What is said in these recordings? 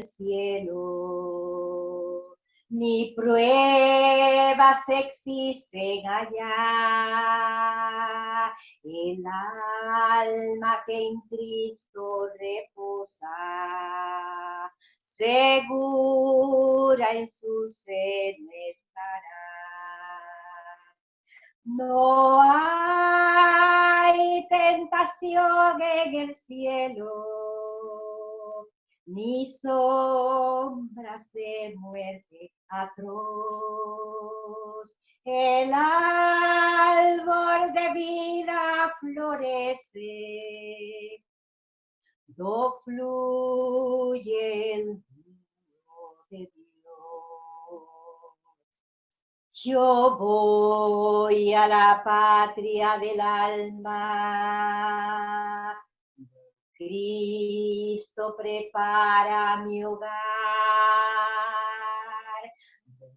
el cielo, ni pruebas existen allá. El alma que en Cristo reposa, segura en su seno estará. No hay tentación en el cielo, ni sombras de muerte atroz. El árbol de vida florece, no fluye el río de Dios. Yo voy a la patria del alma. Cristo prepara mi hogar.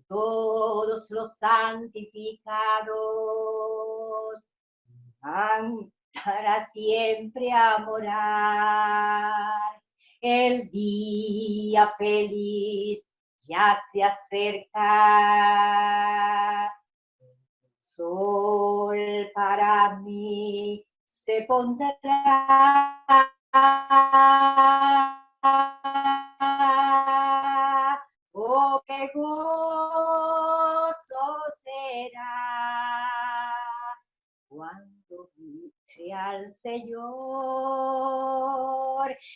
Todos los santificados van para siempre a morar. El día feliz ya se acerca. El sol para mí se pondrá. Oh, qué gozo será cuando mire al Señor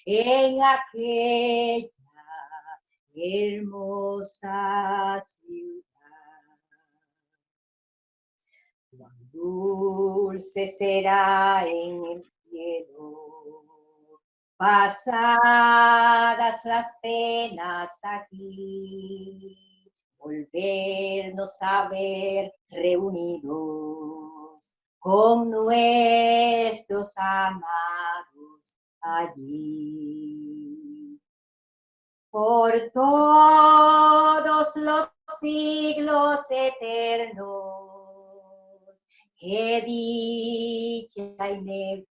en aquella hermosa ciudad. Cuán dulce será en el cielo, pasadas las penas aquí, volvernos a ver reunidos con nuestros amados allí. Por todos los siglos eternos, qué dicha inefable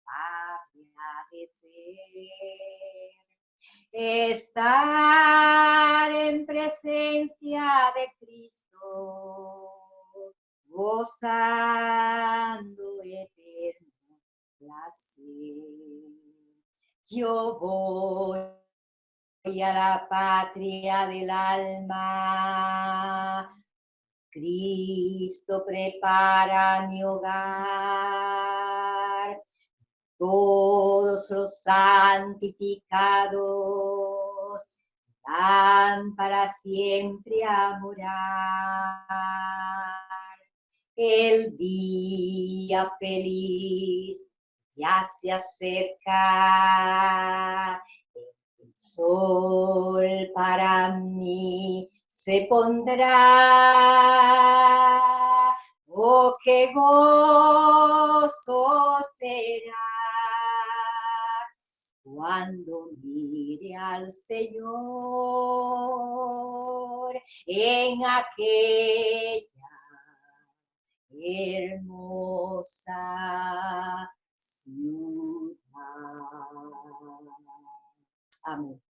ha de ser estar en presencia de Cristo, gozando eterno placer. Yo voy a la patria del alma. Cristo prepara mi hogar. Todos los santificados van para siempre a morar. El día feliz ya se acerca. El sol para mí se pondrá. Oh, qué gozo será cuando mire al Señor en aquella hermosa ciudad. Amén.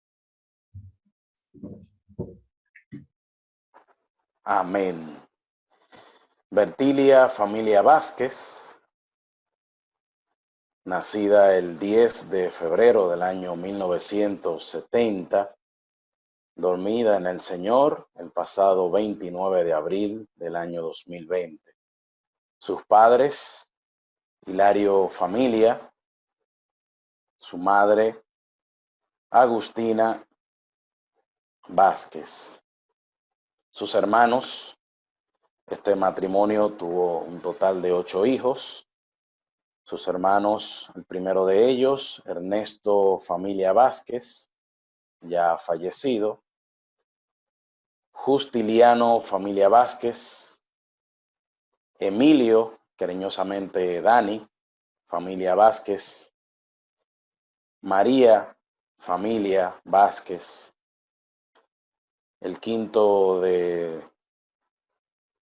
Amén. Bertilia Familia Vázquez, nacida el 10 de febrero del año 1970, dormida en el Señor el pasado 29 de abril del año 2020. Sus padres, Hilario Familia, su madre, Agustina Vázquez. Sus hermanos, este matrimonio tuvo un total de 8 hijos. Sus hermanos, el primero de ellos, Ernesto Familia Vázquez, ya fallecido. Justiliano Familia Vázquez. Emilio, cariñosamente Dani, Familia Vázquez. María Familia Vázquez. El quinto de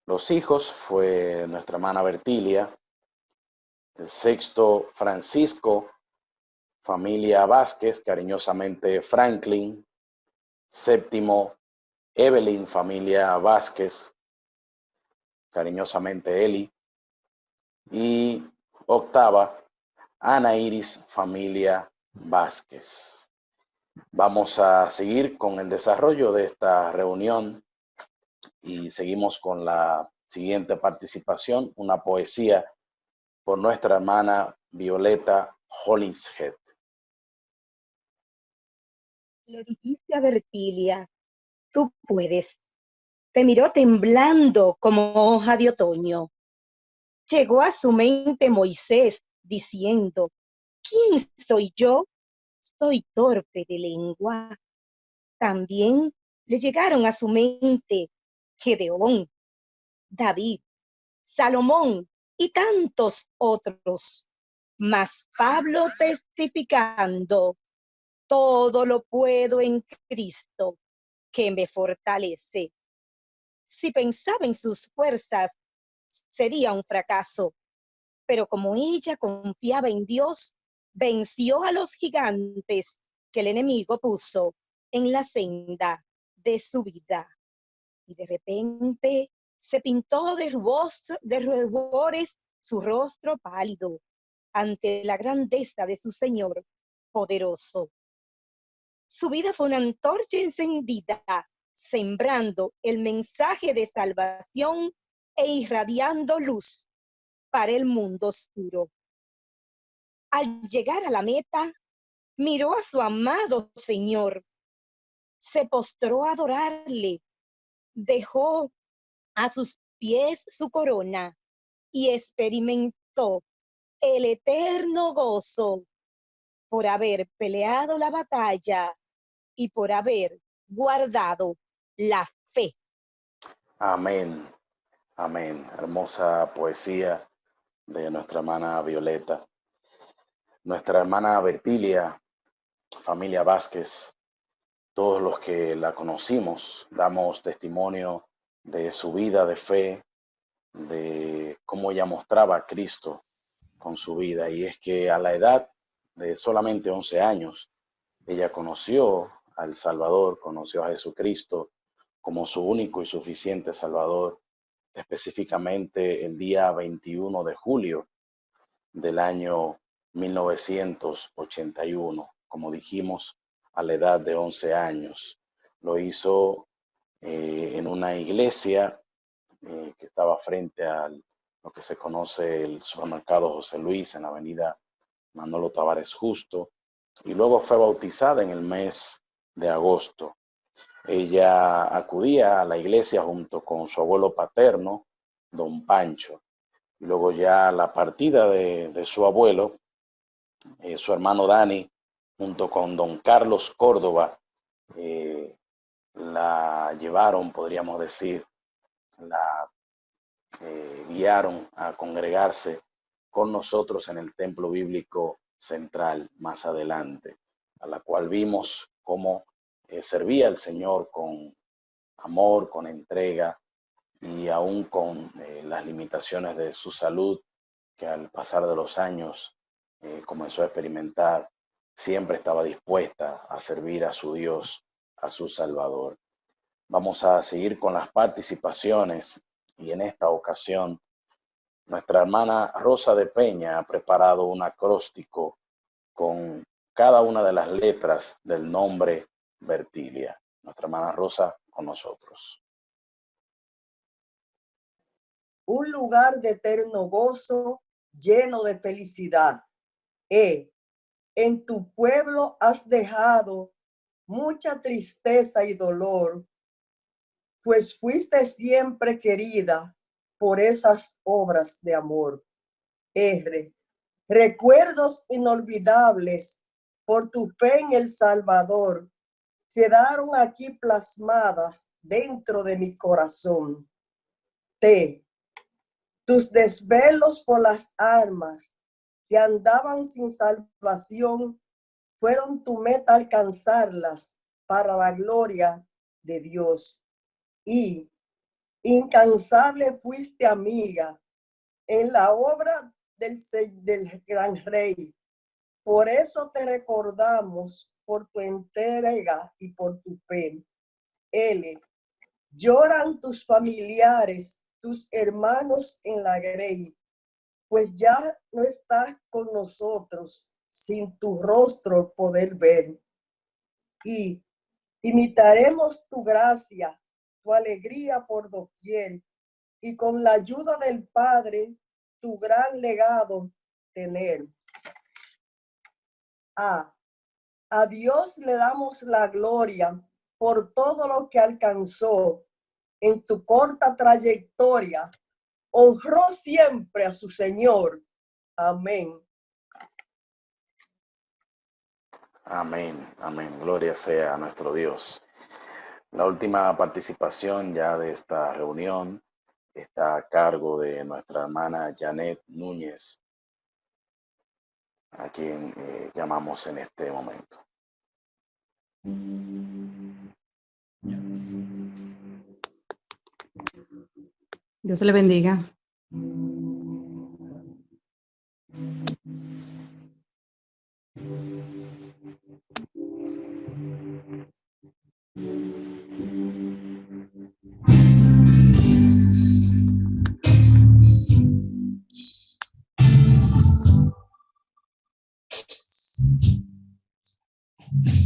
los hijos fue nuestra hermana Bertilia. El sexto, Francisco Familia Vázquez, cariñosamente Franklin. Séptimo, Evelyn, familia Vázquez, cariñosamente Eli. Y octava, Ana Iris, familia Vázquez. Vamos a seguir con el desarrollo de esta reunión y seguimos con la siguiente participación, una poesía por nuestra hermana Violeta Hollingshead. Le dijiste a Bertilia, tú puedes. Te miró temblando como hoja de otoño. Llegó a su mente Moisés diciendo, ¿quién soy yo? Soy torpe de lengua. También le llegaron a su mente Gedeón, David, Salomón y tantos otros. Mas Pablo testificando, todo lo puedo en Cristo que me fortalece. Si pensaba en sus fuerzas, sería un fracaso. Pero como ella confiaba en Dios, venció a los gigantes que el enemigo puso en la senda de su vida. Y de repente se pintó de rubores su rostro pálido ante la grandeza de su Señor poderoso. Su vida fue una antorcha encendida, sembrando el mensaje de salvación e irradiando luz para el mundo oscuro. Al llegar a la meta, miró a su amado Señor, se postró a adorarle, dejó a sus pies su corona y experimentó el eterno gozo por haber peleado la batalla y por haber guardado la fe. Amén, amén. Hermosa poesía de nuestra hermana Violeta. Nuestra hermana Bertilia, familia Vázquez, todos los que la conocimos, damos testimonio de su vida de fe, de cómo ella mostraba a Cristo con su vida. Y es que a la edad de solamente 11 años, ella conoció al Salvador, conoció a Jesucristo como su único y suficiente Salvador, específicamente el día 21 de julio del año 1981, como dijimos, a la edad de 11 años. Lo hizo en una iglesia que estaba frente a lo que se conoce el supermercado José Luis en la avenida Manolo Tavares Justo, y luego fue bautizada en el mes de agosto. Ella acudía a la iglesia junto con su abuelo paterno, don Pancho. Y luego ya la partida de su abuelo, su hermano Dani, junto con don Carlos Córdoba, la llevaron, podríamos decir, la guiaron a congregarse con nosotros en el templo bíblico central más adelante, a la cual vimos cómo servía al Señor con amor, con entrega y aún con las limitaciones de su salud, que al pasar de los años comenzó a experimentar, siempre estaba dispuesta a servir a su Dios, a su Salvador. Vamos a seguir con las participaciones y en esta ocasión nuestra hermana Rosa de Peña ha preparado un acróstico con cada una de las letras del nombre Bertilia. Nuestra hermana Rosa con nosotros. Un lugar de eterno gozo, lleno de felicidad. En tu pueblo has dejado mucha tristeza y dolor, pues fuiste siempre querida por esas obras de amor. Recuerdos inolvidables por tu fe en el Salvador quedaron aquí plasmadas dentro de mi corazón. Tus desvelos por las almas que andaban sin salvación fueron tu meta alcanzarlas para la gloria de Dios. Y incansable fuiste amiga en la obra del gran Rey. Por eso te recordamos por tu entrega y por tu fe. L. Lloran tus familiares, tus hermanos en la grey, pues ya no estás con nosotros, sin tu rostro poder ver. Y imitaremos tu gracia, tu alegría por doquier, y con la ayuda del Padre, tu gran legado tener. A Dios le damos la gloria por todo lo que alcanzó en tu corta trayectoria. Honró siempre a su Señor. Amén. Amén, amén. Gloria sea a nuestro Dios. La última participación ya de esta reunión está a cargo de nuestra hermana Janet Núñez, a quien llamamos en este momento. Dios le bendiga.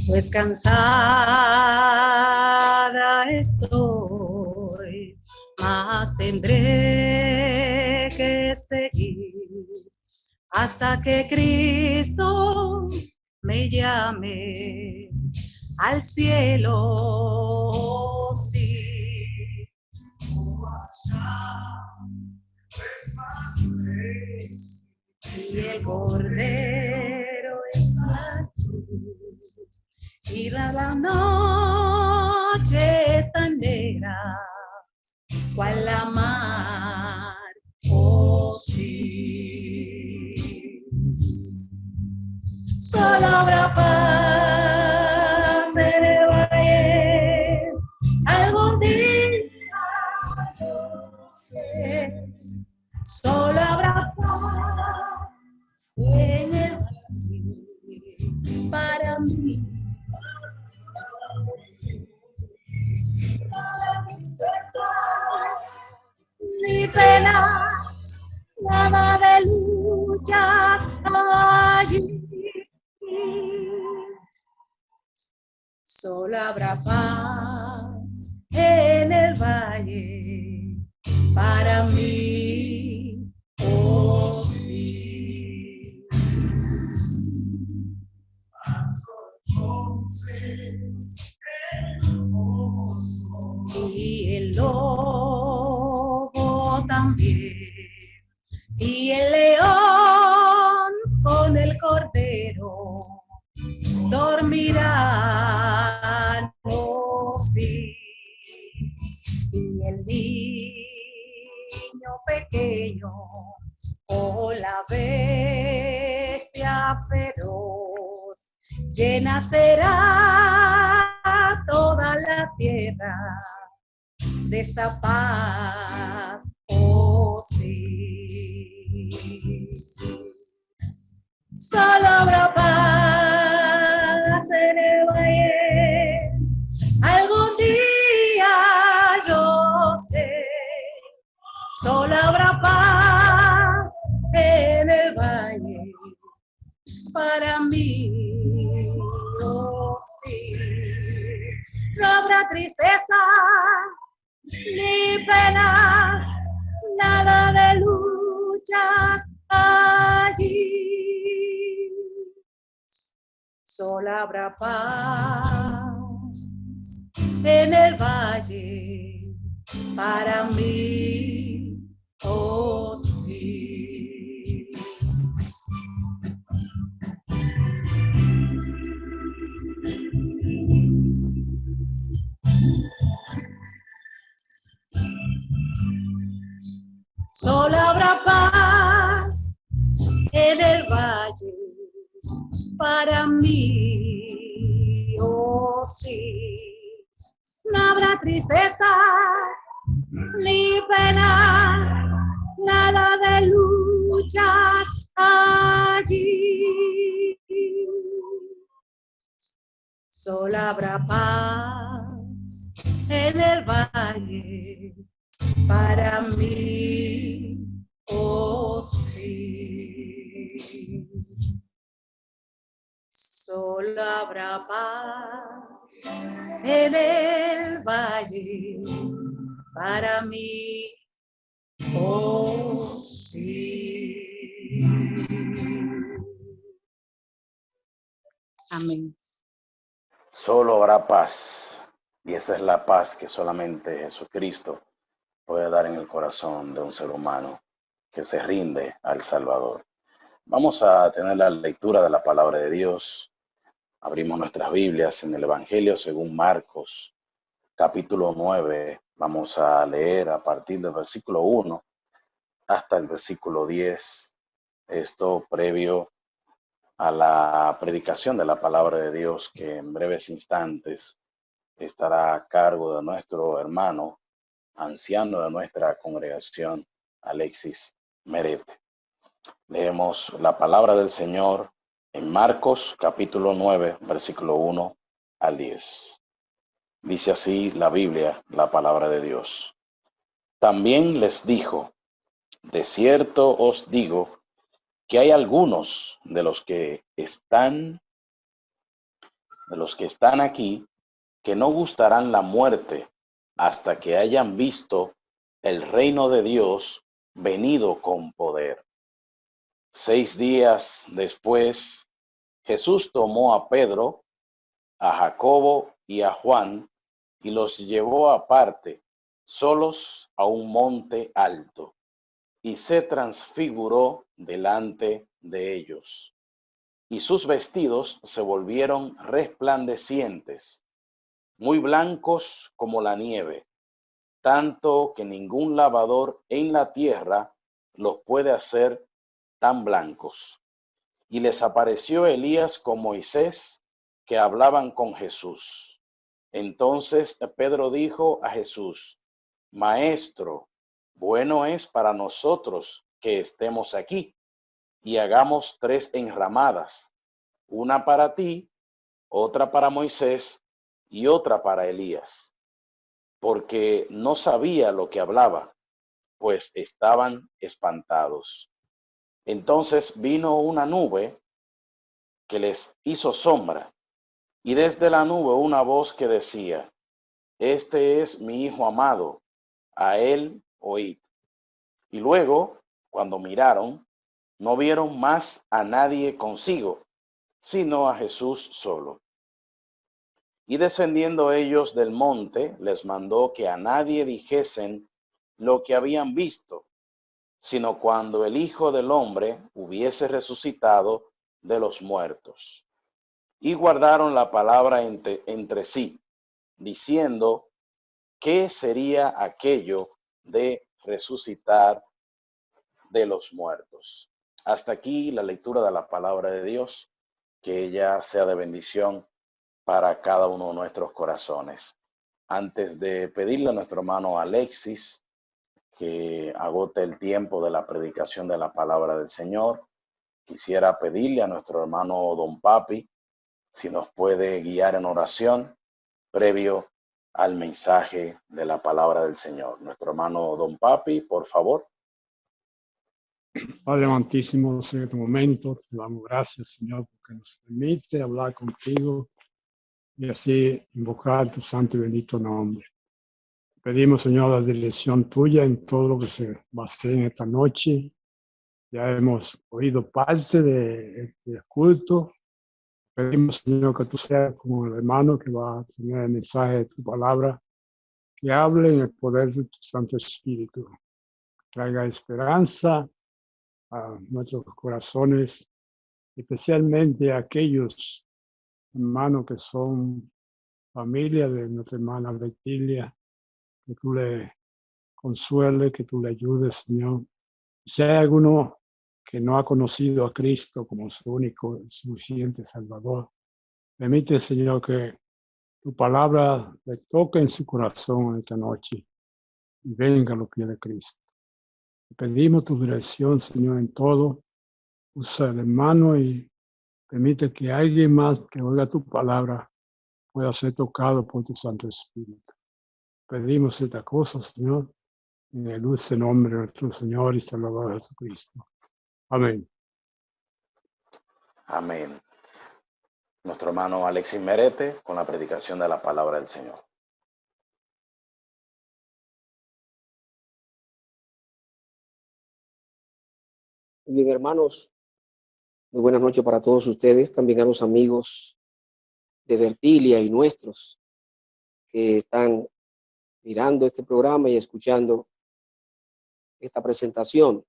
Pues cansada estoy, mas tendré que seguir hasta que Cristo me llame al cielo. Sí. Y el Cordero es la cruz, y la noche es tan negra, cual la mar, oh sí. Solo habrá paz en el valle, algún día yo sé. Solo habrá paz en el valle para mí. Ni pena, nada de lucha allí. Solo habrá paz en el valle para mí, oh sí. Y el lobo también, y el león con el cordero dormirán, oh sí. Y el niño pequeño o la bestia feroz, llena será toda la tierra de esa paz, oh sí. Solo habrá paz en el valle, algún día yo sé. Solo habrá paz en el valle para mí, oh sí. No habrá tristeza ni pena, nada de luchas allí. Solo habrá paz en el valle para mí, oh sí. Solo habrá paz en el valle para mí, oh sí. No habrá tristeza ni pena, nada de lucha allí. Solo habrá paz valle para mí, oh sí. Solo habrá paz en el valle para mí, oh sí. Amén. Solo habrá paz, y esa es la paz que solamente Jesucristo puede dar en el corazón de un ser humano que se rinde al Salvador. Vamos a tener la lectura de la palabra de Dios. Abrimos nuestras Biblias en el Evangelio según Marcos, capítulo 9. Vamos a leer a partir del versículo 1 hasta el versículo 10. Esto previo a la predicación de la palabra de Dios, que en breves instantes estará a cargo de nuestro hermano, anciano de nuestra congregación, Alexis Merete. Leemos la palabra del Señor en Marcos capítulo 9, versículo 1 al 10. Dice así la Biblia, la palabra de Dios. También les dijo: de cierto os digo que hay algunos de los que están aquí que no gustarán la muerte hasta que hayan visto el reino de Dios venido con poder. 6 días después, Jesús tomó a Pedro, a Jacobo y a Juan y los llevó aparte, solos a un monte alto, y se transfiguró delante de ellos. Y sus vestidos se volvieron resplandecientes, muy blancos como la nieve, tanto que ningún lavador en la tierra los puede hacer tan blancos. Y les apareció Elías con Moisés, que hablaban con Jesús. Entonces Pedro dijo a Jesús: Maestro, bueno es para nosotros que estemos aquí, y hagamos 3 enramadas, una para ti, otra para Moisés y otra para Elías. Porque no sabía lo que hablaba, pues estaban espantados. Entonces vino una nube que les hizo sombra, y desde la nube una voz que decía: Este es mi Hijo amado, a él oíd. Y luego, cuando miraron, no vieron más a nadie consigo, sino a Jesús solo. Y descendiendo ellos del monte, les mandó que a nadie dijesen lo que habían visto, sino cuando el Hijo del Hombre hubiese resucitado de los muertos. Y guardaron la palabra entre sí, diciendo: ¿qué sería aquello de resucitar de los muertos? Hasta aquí la lectura de la palabra de Dios. Que ella sea de bendición para cada uno de nuestros corazones. Antes de pedirle a nuestro hermano Alexis que agote el tiempo de la predicación de la palabra del Señor, quisiera pedirle a nuestro hermano Don Papi si nos puede guiar en oración previo al mensaje de la palabra del Señor. Nuestro hermano Don Papi, por favor. Padre amantísimo, en este momento te damos gracias, Señor, porque nos permite hablar contigo y así invocar tu santo y bendito nombre. Pedimos, Señor, la dirección tuya en todo lo que se va a hacer en esta noche. Ya hemos oído parte del culto. Pedimos, Señor, que tú seas como el hermano que va a tener el mensaje de tu palabra, que hable en el poder de tu Santo Espíritu. Traiga esperanza a nuestros corazones, especialmente a aquellos hermanos que son familia de nuestra hermana Bertilia, que tú le consuele, que tú le ayudes, Señor. Si hay alguno que no ha conocido a Cristo como su único y suficiente Salvador, permite, Señor, que tu palabra le toque en su corazón esta noche y venga a los pies de Cristo. Pedimos tu dirección, Señor, en todo. Usa el hermano y permite que alguien más que oiga tu palabra pueda ser tocado por tu Santo Espíritu. Pedimos esta cosa, Señor, en el dulce nombre de nuestro Señor y Salvador Jesucristo. Amén. Amén. Nuestro hermano Alexis Merete con la predicación de la palabra del Señor. Bien, hermanos, muy buenas noches para todos ustedes, también a los amigos de Vertilia y nuestros que están mirando este programa y escuchando esta presentación,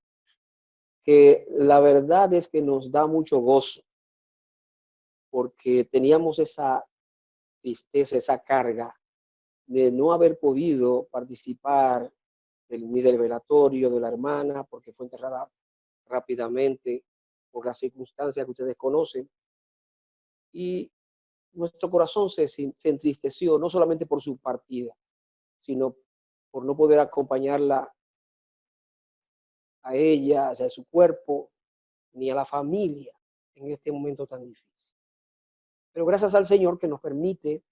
que la verdad es que nos da mucho gozo, porque teníamos esa tristeza, esa carga de no haber podido participar ni del velatorio de la hermana, porque fue enterrada rápidamente por las circunstancias que ustedes conocen, y nuestro corazón se entristeció, no solamente por su partida, sino por no poder acompañarla a ella, a su cuerpo, ni a la familia en este momento tan difícil. Pero gracias al Señor que nos permite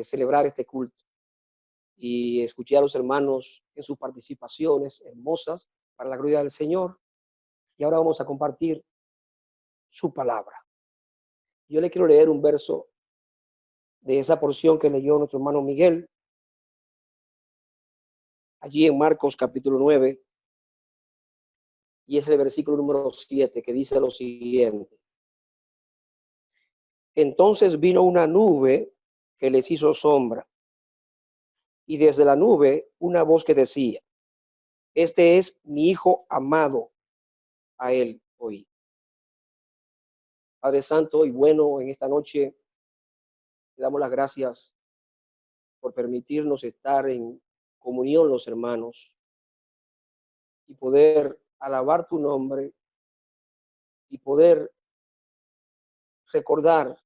celebrar este culto. Y escuché a los hermanos en sus participaciones hermosas para la gloria del Señor. Y ahora vamos a compartir su palabra. Yo le quiero leer un verso de esa porción que leyó nuestro hermano Miguel, allí en Marcos capítulo 9, y es el versículo número 7, que dice lo siguiente. Entonces vino una nube que les hizo sombra, y desde la nube una voz que decía, este es mi Hijo amado, a él oí. Padre Santo y bueno, en esta noche le damos las gracias por permitirnos estar en comunión los hermanos y poder alabar tu nombre y poder recordar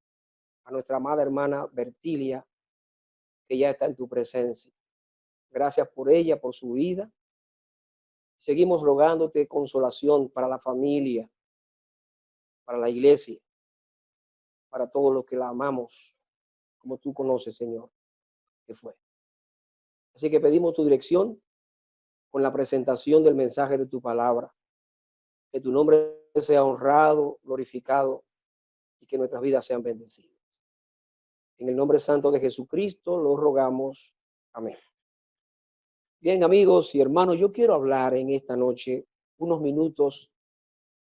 a nuestra amada hermana Vertilia, que ya está en tu presencia. Gracias por ella, por su vida. Seguimos rogándote consolación para la familia, para la iglesia, para todos los que la amamos, como tú conoces, Señor, que fue. Así que pedimos tu dirección con la presentación del mensaje de tu palabra. Que tu nombre sea honrado, glorificado y que nuestras vidas sean bendecidas. En el nombre santo de Jesucristo lo rogamos. Amén. Bien, amigos y hermanos, yo quiero hablar en esta noche unos minutos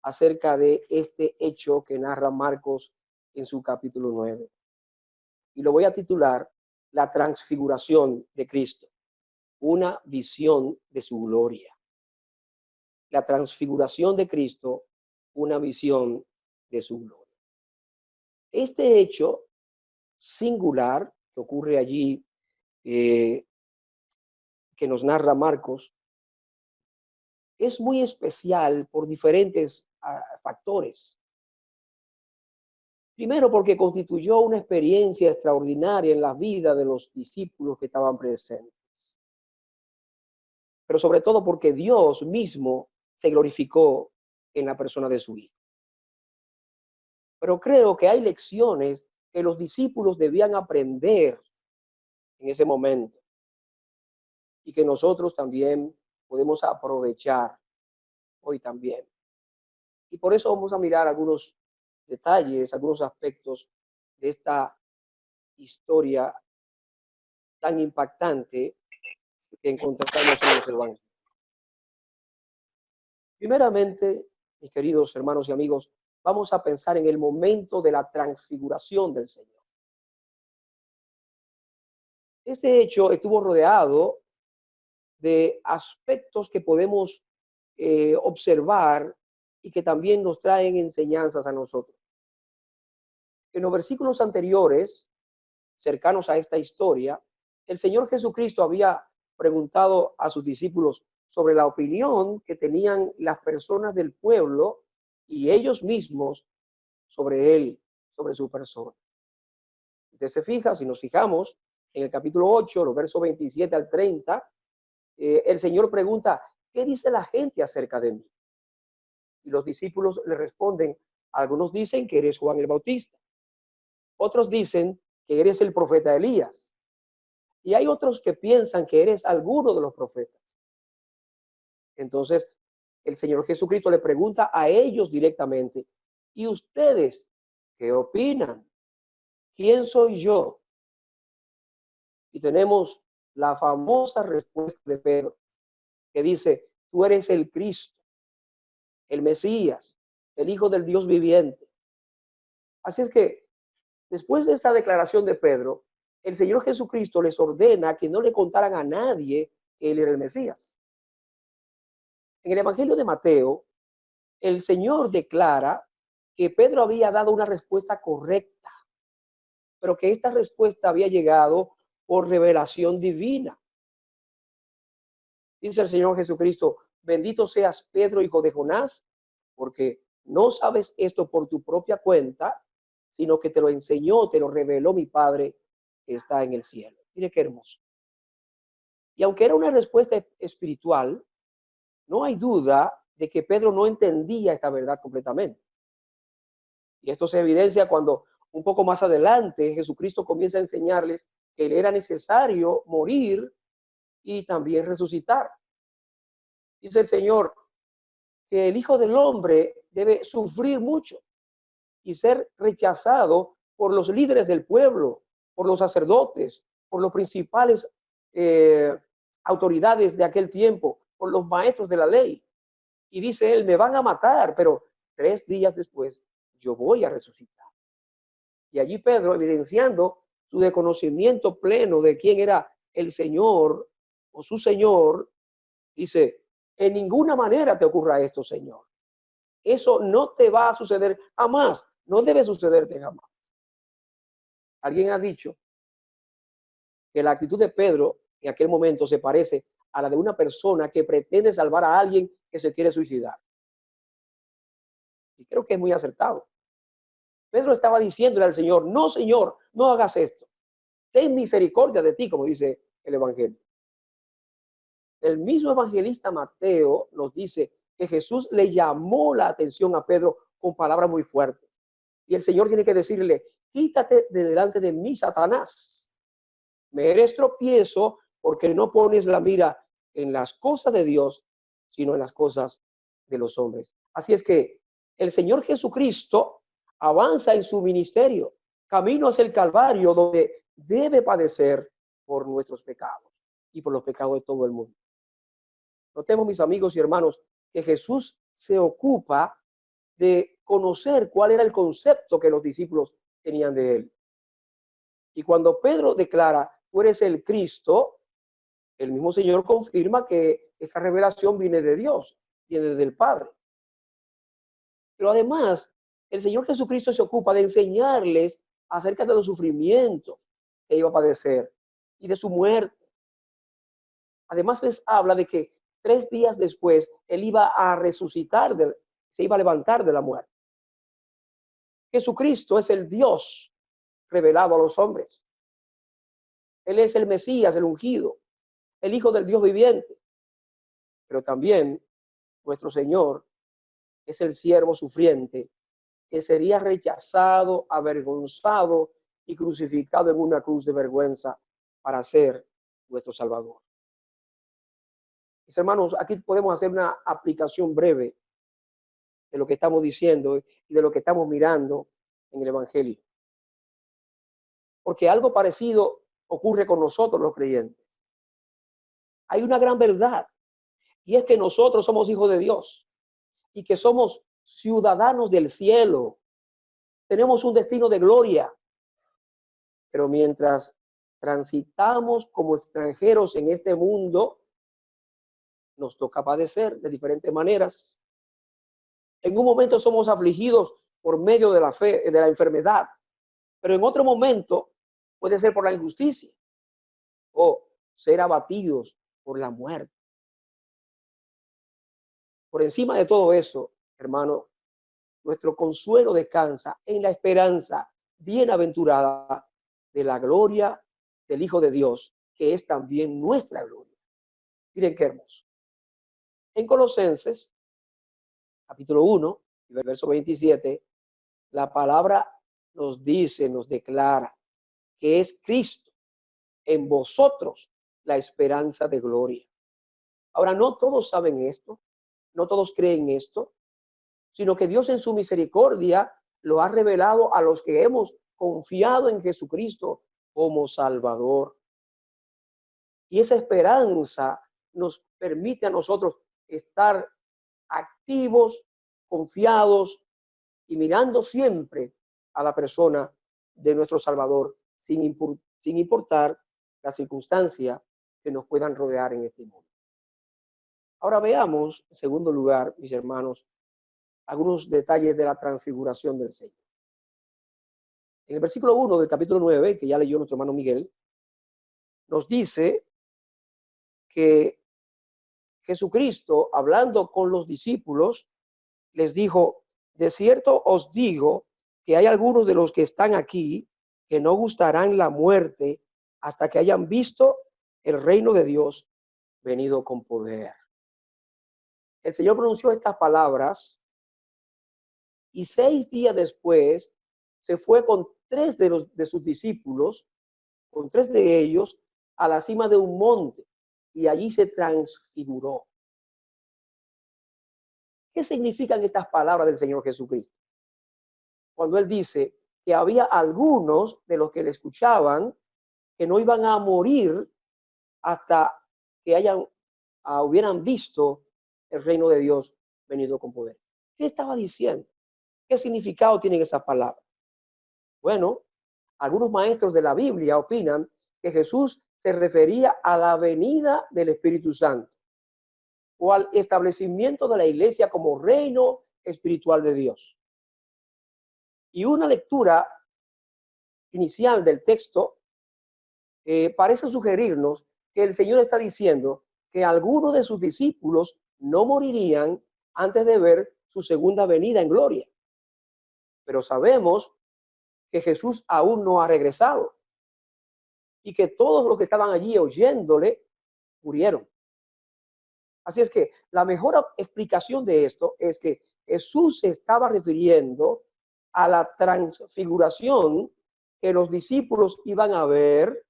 acerca de este hecho que narra Marcos en su capítulo 9. Y lo voy a titular La transfiguración de Cristo, una visión de su gloria. La transfiguración de Cristo, una visión de su gloria. Este hecho singular que ocurre allí, que nos narra Marcos, es muy especial por diferentes factores. Primero, porque constituyó una experiencia extraordinaria en la vida de los discípulos que estaban presentes. Pero sobre todo porque Dios mismo se glorificó en la persona de su Hijo. Pero creo que hay lecciones que los discípulos debían aprender en ese momento y que nosotros también podemos aprovechar hoy también. Y por eso vamos a mirar algunos detalles, algunos aspectos de esta historia tan impactante que encontramos en los evangelios. Primeramente, mis queridos hermanos y amigos, vamos a pensar en el momento de la transfiguración del Señor. Este hecho estuvo rodeado de aspectos que podemos observar y que también nos traen enseñanzas a nosotros. En los versículos anteriores, cercanos a esta historia, el Señor Jesucristo había preguntado a sus discípulos sobre la opinión que tenían las personas del pueblo y ellos mismos sobre él, sobre su persona. Usted se fija, si nos fijamos en el capítulo 8, los versos 27 al 30, el Señor pregunta, ¿qué dice la gente acerca de mí? Y los discípulos le responden, algunos dicen que eres Juan el Bautista, otros dicen que eres el profeta Elías, y hay otros que piensan que eres alguno de los profetas. Entonces, el Señor Jesucristo le pregunta a ellos directamente, ¿y ustedes qué opinan? ¿Quién soy yo? Y tenemos la famosa respuesta de Pedro, que dice, tú eres el Cristo, el Mesías, el Hijo del Dios viviente. Así es que, después de esta declaración de Pedro, el Señor Jesucristo les ordena que no le contaran a nadie que él era el Mesías. En el Evangelio de Mateo, el Señor declara que Pedro había dado una respuesta correcta, pero que esta respuesta había llegado por revelación divina. Dice el Señor Jesucristo, bendito seas Pedro, hijo de Jonás, porque no sabes esto por tu propia cuenta, sino que te lo enseñó, te lo reveló mi Padre que está en el cielo. Mire qué hermoso. Y aunque era una respuesta espiritual, no hay duda de que Pedro no entendía esta verdad completamente. Y esto se evidencia cuando un poco más adelante Jesucristo comienza a enseñarles que le era necesario morir y también resucitar. Dice el Señor que el Hijo del Hombre debe sufrir mucho y ser rechazado por los líderes del pueblo, por los sacerdotes, por los principales autoridades de aquel tiempo, por los maestros de la ley. Y dice él, me van a matar, pero 3 días después yo voy a resucitar. Y allí Pedro, evidenciando su desconocimiento pleno de quién era el Señor o su Señor, dice, en ninguna manera te ocurra esto, Señor. Eso no te va a suceder jamás. No debe sucederte jamás. Alguien ha dicho que la actitud de Pedro en aquel momento se parece a la de una persona que pretende salvar a alguien que se quiere suicidar. Y creo que es muy acertado. Pedro estaba diciéndole al Señor, no, Señor, no hagas esto. Ten misericordia de ti, como dice el Evangelio. El mismo evangelista Mateo nos dice que Jesús le llamó la atención a Pedro con palabras muy fuertes. Y el Señor tiene que decirle, quítate de delante de mí, Satanás. Me eres tropiezo porque no pones la mira en las cosas de Dios, sino en las cosas de los hombres. Así es que el Señor Jesucristo avanza en su ministerio, camino hacia el Calvario, donde debe padecer por nuestros pecados y por los pecados de todo el mundo. Notemos, mis amigos y hermanos, que Jesús se ocupa de conocer cuál era el concepto que los discípulos tenían de él. Y cuando Pedro declara, tú eres el Cristo, el mismo Señor confirma que esa revelación viene de Dios, viene del Padre. Pero además, el Señor Jesucristo se ocupa de enseñarles acerca de los sufrimientos que iba a padecer y de su muerte. Además, les habla de que 3 días después él iba a resucitar, se iba a levantar de la muerte. Jesucristo es el Dios revelado a los hombres. Él es el Mesías, el ungido, el Hijo del Dios viviente. Pero también nuestro Señor es el siervo sufriente que sería rechazado, avergonzado y crucificado en una cruz de vergüenza para ser nuestro Salvador. Mis hermanos, aquí podemos hacer una aplicación breve de lo que estamos diciendo y de lo que estamos mirando en el Evangelio. Porque algo parecido ocurre con nosotros los creyentes. Hay una gran verdad, y es que nosotros somos hijos de Dios y que somos ciudadanos del cielo. Tenemos un destino de gloria. Pero mientras transitamos como extranjeros en este mundo, nos toca padecer de diferentes maneras. En un momento somos afligidos por medio de la fe, de la enfermedad, pero en otro momento puede ser por la injusticia o ser abatidos por la muerte. Por encima de todo eso, hermano, nuestro consuelo descansa en la esperanza bienaventurada de la gloria del Hijo de Dios, que es también nuestra gloria. Miren qué hermoso. En Colosenses, capítulo 1, verso 27, la palabra nos dice, nos declara que es Cristo en vosotros la esperanza de gloria. Ahora, no todos saben esto, no todos creen esto, sino que Dios en su misericordia lo ha revelado a los que hemos confiado en Jesucristo como Salvador. Y esa esperanza nos permite a nosotros estar activos, confiados y mirando siempre a la persona de nuestro Salvador, sin importar la circunstancia que nos puedan rodear en este mundo. Ahora veamos, en segundo lugar, mis hermanos, algunos detalles de la transfiguración del Señor. En el versículo 1 del capítulo 9, que ya leyó nuestro hermano Miguel, nos dice que Jesucristo, hablando con los discípulos, les dijo: de cierto os digo que hay algunos de los que están aquí que no gustarán la muerte hasta que hayan visto el reino de Dios venido con poder. El Señor pronunció estas palabras y 6 días después se fue con 3 de sus discípulos, con 3 de ellos, a la cima de un monte y allí se transfiguró. ¿Qué significan estas palabras del Señor Jesucristo? Cuando Él dice que había algunos de los que le escuchaban que no iban a morir hasta que hubieran visto el reino de Dios venido con poder. ¿Qué estaba diciendo? ¿Qué significado tienen esas palabras? Bueno, algunos maestros de la Biblia opinan que Jesús se refería a la venida del Espíritu Santo o al establecimiento de la iglesia como reino espiritual de Dios. Y una lectura inicial del texto parece sugerirnos que el Señor está diciendo que algunos de sus discípulos no morirían antes de ver su segunda venida en gloria. Pero sabemos que Jesús aún no ha regresado y que todos los que estaban allí oyéndole murieron. Así es que la mejor explicación de esto es que Jesús se estaba refiriendo a la transfiguración que los discípulos iban a ver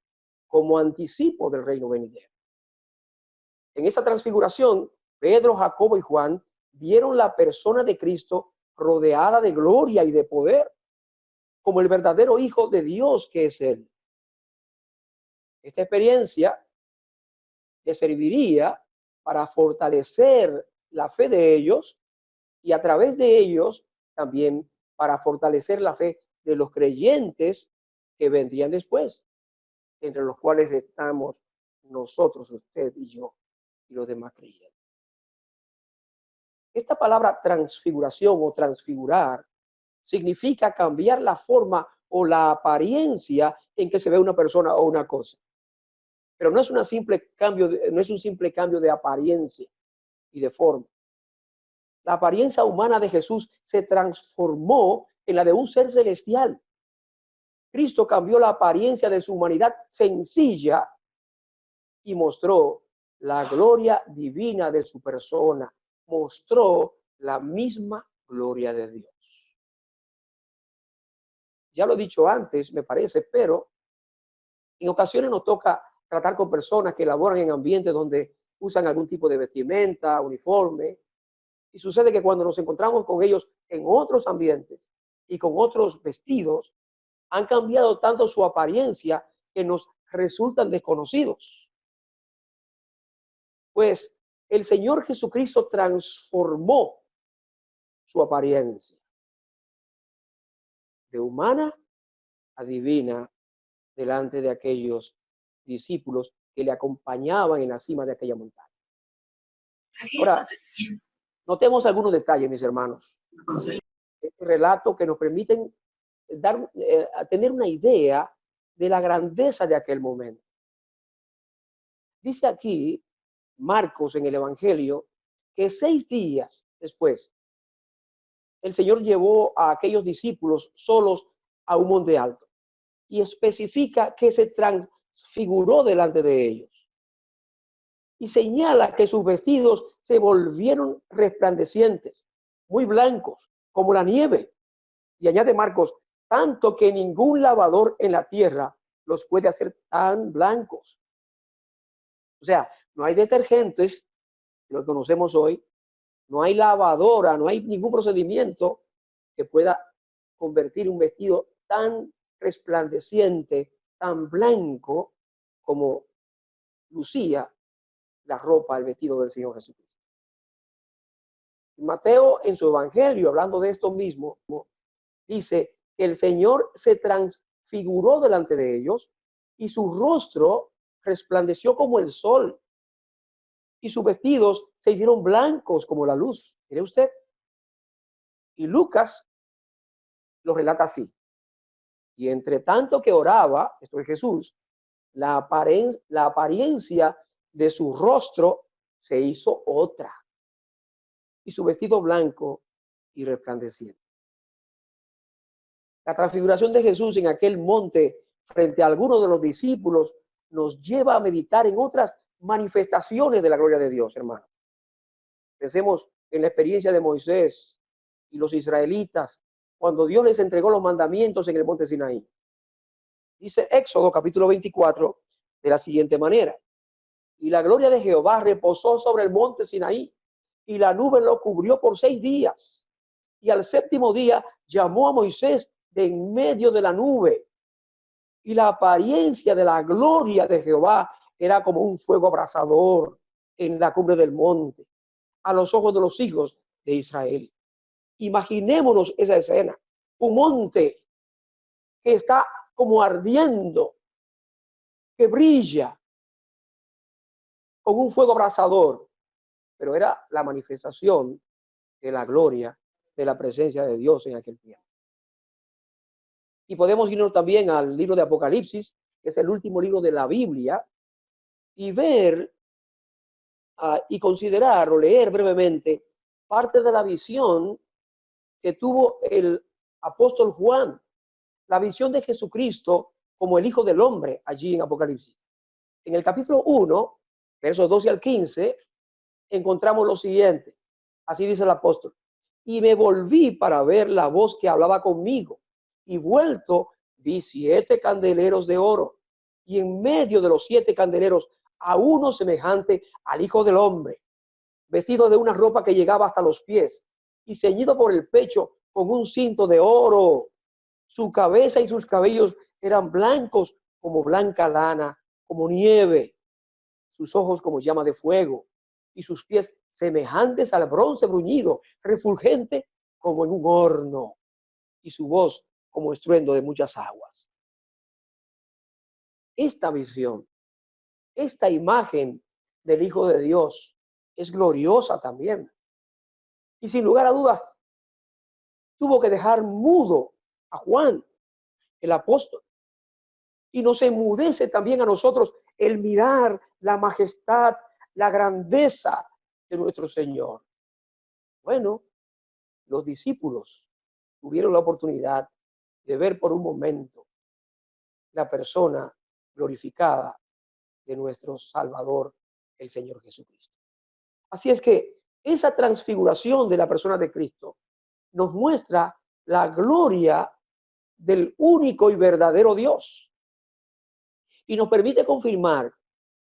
como anticipo del reino venidero. En esa transfiguración, Pedro, Jacobo y Juan vieron la persona de Cristo rodeada de gloria y de poder, como el verdadero Hijo de Dios que es Él. Esta experiencia les serviría para fortalecer la fe de ellos y a través de ellos también para fortalecer la fe de los creyentes que vendrían después, entre los cuales estamos nosotros, usted y yo, y los demás creyentes. Esta palabra transfiguración o transfigurar significa cambiar la forma o la apariencia en que se ve una persona o una cosa. Pero no es un simple cambio de apariencia y de forma. La apariencia humana de Jesús se transformó en la de un ser celestial. Cristo cambió la apariencia de su humanidad sencilla y mostró la gloria divina de su persona. Mostró la misma gloria de Dios. Ya lo he dicho antes, me parece, pero en ocasiones nos toca tratar con personas que laboran en ambientes donde usan algún tipo de vestimenta, uniforme, y sucede que cuando nos encontramos con ellos en otros ambientes y con otros vestidos, han cambiado tanto su apariencia que nos resultan desconocidos. Pues el Señor Jesucristo transformó su apariencia de humana a divina delante de aquellos discípulos que le acompañaban en la cima de aquella montaña. Ahora, notemos algunos detalles, mis hermanos. Este relato que nos permiten tener una idea de la grandeza de aquel momento. Dice aquí Marcos en el Evangelio que 6 días después el Señor llevó a aquellos discípulos solos a un monte alto y especifica que se transfiguró delante de ellos y señala que sus vestidos se volvieron resplandecientes, muy blancos como la nieve, y añade Marcos, tanto que ningún lavador en la tierra los puede hacer tan blancos. O sea, no hay detergentes, lo que conocemos hoy, no hay lavadora, no hay ningún procedimiento que pueda convertir un vestido tan resplandeciente, tan blanco como lucía la ropa, el vestido del Señor Jesucristo. Mateo, en su evangelio, hablando de esto mismo, dice que el Señor se transfiguró delante de ellos y su rostro resplandeció como el sol y sus vestidos se hicieron blancos como la luz. Mire usted. Y Lucas lo relata así. Y entre tanto que oraba, esto es Jesús, la apariencia de su rostro se hizo otra, y su vestido blanco y resplandeciente. La transfiguración de Jesús en aquel monte frente a algunos de los discípulos nos lleva a meditar en otras manifestaciones de la gloria de Dios, hermano. Pensemos en la experiencia de Moisés y los israelitas cuando Dios les entregó los mandamientos en el monte Sinaí. Dice Éxodo capítulo 24 de la siguiente manera: y la gloria de Jehová reposó sobre el monte Sinaí, y la nube lo cubrió por 6 días. Y al 7º día llamó a Moisés de en medio de la nube, y la apariencia de la gloria de Jehová era como un fuego abrasador en la cumbre del monte, a los ojos de los hijos de Israel. Imaginémonos esa escena, un monte que está como ardiendo, que brilla con un fuego abrasador, pero era la manifestación de la gloria, de la presencia de Dios en aquel tiempo. Y podemos irnos también al libro de Apocalipsis, que es el último libro de la Biblia, y ver y considerar o leer brevemente parte de la visión que tuvo el apóstol Juan, la visión de Jesucristo como el Hijo del Hombre allí en Apocalipsis. En el capítulo 1, versos 12 al 15, encontramos lo siguiente. Así dice el apóstol: y me volví para ver la voz que hablaba conmigo, y vuelto vi 7 candeleros de oro, y en medio de los 7 candeleros a uno semejante al Hijo del Hombre, vestido de una ropa que llegaba hasta los pies, y ceñido por el pecho con un cinto de oro. Su cabeza y sus cabellos eran blancos como blanca lana, como nieve, sus ojos como llama de fuego, y sus pies semejantes al bronce bruñido, refulgente como en un horno, y su voz como estruendo de muchas aguas. Esta visión, esta imagen del Hijo de Dios es gloriosa también. Y sin lugar a dudas, tuvo que dejar mudo a Juan, el apóstol. Y nos enmudece también a nosotros el mirar la majestad, la grandeza de nuestro Señor. Bueno, los discípulos tuvieron la oportunidad de ver por un momento la persona glorificada de nuestro Salvador, el Señor Jesucristo. Así es que esa transfiguración de la persona de Cristo nos muestra la gloria del único y verdadero Dios, y nos permite confirmar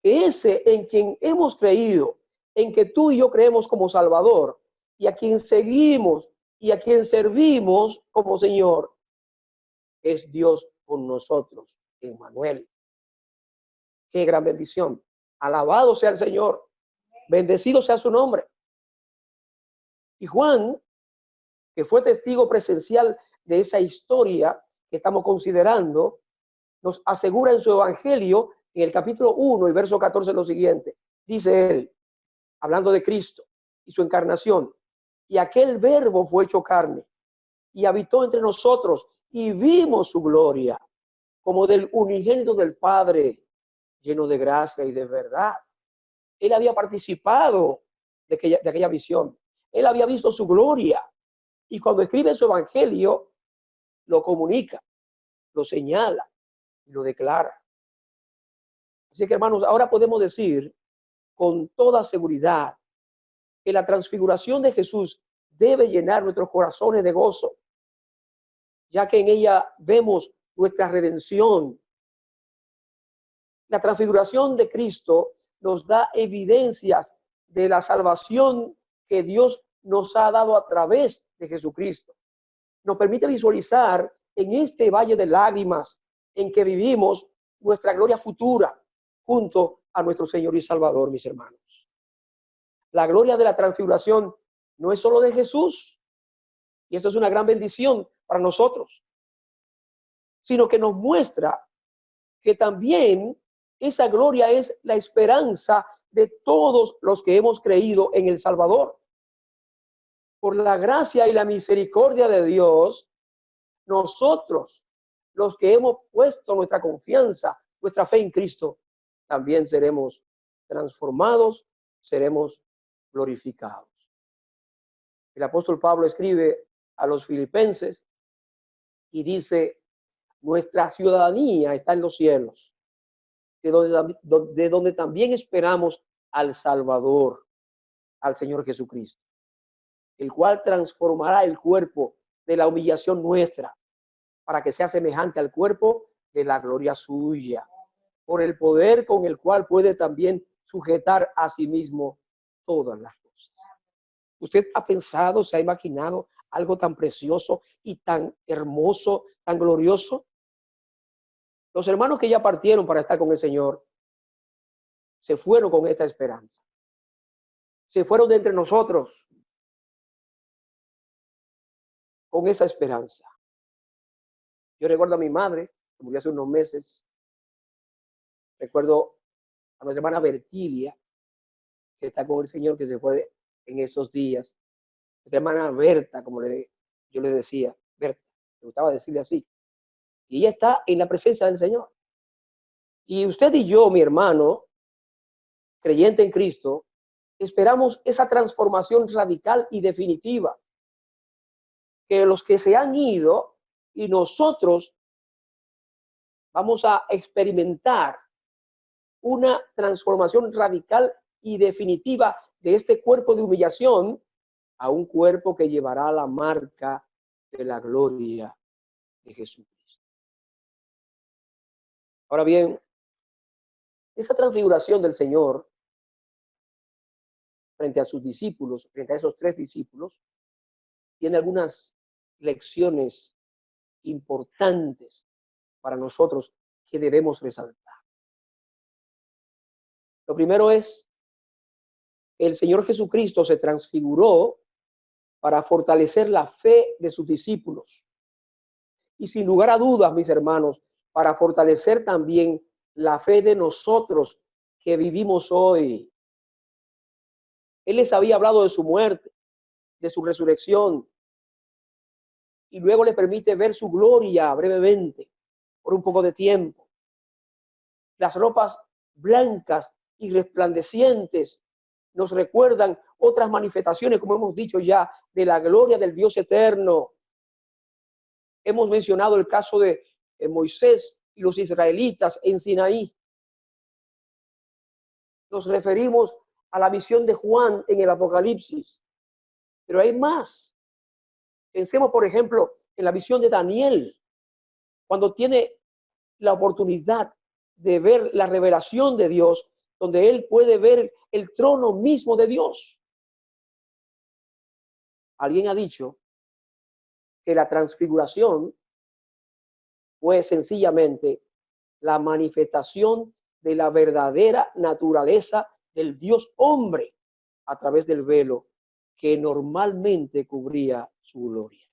que ese en quien hemos creído, en que tú y yo creemos como Salvador, y a quien seguimos y a quien servimos como Señor, es Dios con nosotros, Emmanuel. Qué gran bendición. Alabado sea el Señor, bendecido sea su nombre. Y Juan, que fue testigo presencial de esa historia que estamos considerando, nos asegura en su evangelio, en el capítulo 1 y verso 14, lo siguiente. Dice él, hablando de Cristo y su encarnación: y aquel verbo fue hecho carne y habitó entre nosotros, y vimos su gloria como del unigénito del Padre, lleno de gracia y de verdad. Él había participado de aquella visión. Él había visto su gloria, y cuando escribe su evangelio lo comunica, lo señala y lo declara. Así que, hermanos, ahora podemos decir con toda seguridad que la transfiguración de Jesús debe llenar nuestros corazones de gozo, ya que en ella vemos nuestra redención, la transfiguración de Cristo nos da evidencias de la salvación que Dios nos ha dado a través de Jesucristo. Nos permite visualizar en este valle de lágrimas en que vivimos nuestra gloria futura junto a nuestro Señor y Salvador, mis hermanos. La gloria de la transfiguración no es solo de Jesús, y esto es una gran bendición para nosotros, sino que nos muestra que también esa gloria es la esperanza de todos los que hemos creído en el Salvador. Por la gracia y la misericordia de Dios, nosotros, los que hemos puesto nuestra confianza, nuestra fe en Cristo, también seremos transformados, seremos glorificados. El apóstol Pablo escribe a los filipenses y dice: nuestra ciudadanía está en los cielos, de donde también esperamos al Salvador, al Señor Jesucristo, el cual transformará el cuerpo de la humillación nuestra para que sea semejante al cuerpo de la gloria suya, por el poder con el cual puede también sujetar a sí mismo todas las cosas. ¿Usted ha pensado, se ha imaginado algo tan precioso y tan hermoso, tan glorioso? Los hermanos que ya partieron para estar con el Señor se fueron con esta esperanza. Se fueron de entre nosotros con esa esperanza. Yo recuerdo a mi madre, que murió hace unos meses. Recuerdo a nuestra hermana Bertilia, que está con el Señor, que se fue en esos días. Nuestra hermana Berta, como yo le decía, Berta, me gustaba decirle así. Y ella está en la presencia del Señor. Y usted y yo, mi hermano, creyente en Cristo, esperamos esa transformación radical y definitiva. Que los que se han ido y nosotros vamos a experimentar una transformación radical y definitiva de este cuerpo de humillación a un cuerpo que llevará la marca de la gloria de Jesucristo. Ahora bien, esa transfiguración del Señor frente a sus discípulos, frente a esos 3 discípulos, tiene algunas lecciones importantes para nosotros que debemos resaltar. Lo primero es, el Señor Jesucristo se transfiguró para fortalecer la fe de sus discípulos. Y sin lugar a dudas, mis hermanos, para fortalecer también la fe de nosotros que vivimos hoy. Él les había hablado de su muerte, de su resurrección, y luego le permite ver su gloria brevemente, por un poco de tiempo. Las ropas blancas y resplandecientes nos recuerdan otras manifestaciones, como hemos dicho ya, de la gloria del Dios eterno. Hemos mencionado el caso de Moisés y los israelitas en Sinaí. Nos referimos a la visión de Juan en el Apocalipsis. Pero hay más. Pensemos, por ejemplo, en la visión de Daniel, cuando tiene la oportunidad de ver la revelación de Dios, donde él puede ver el trono mismo de Dios. Alguien ha dicho que la transfiguración fue sencillamente la manifestación de la verdadera naturaleza del Dios hombre a través del velo que normalmente cubría su gloria.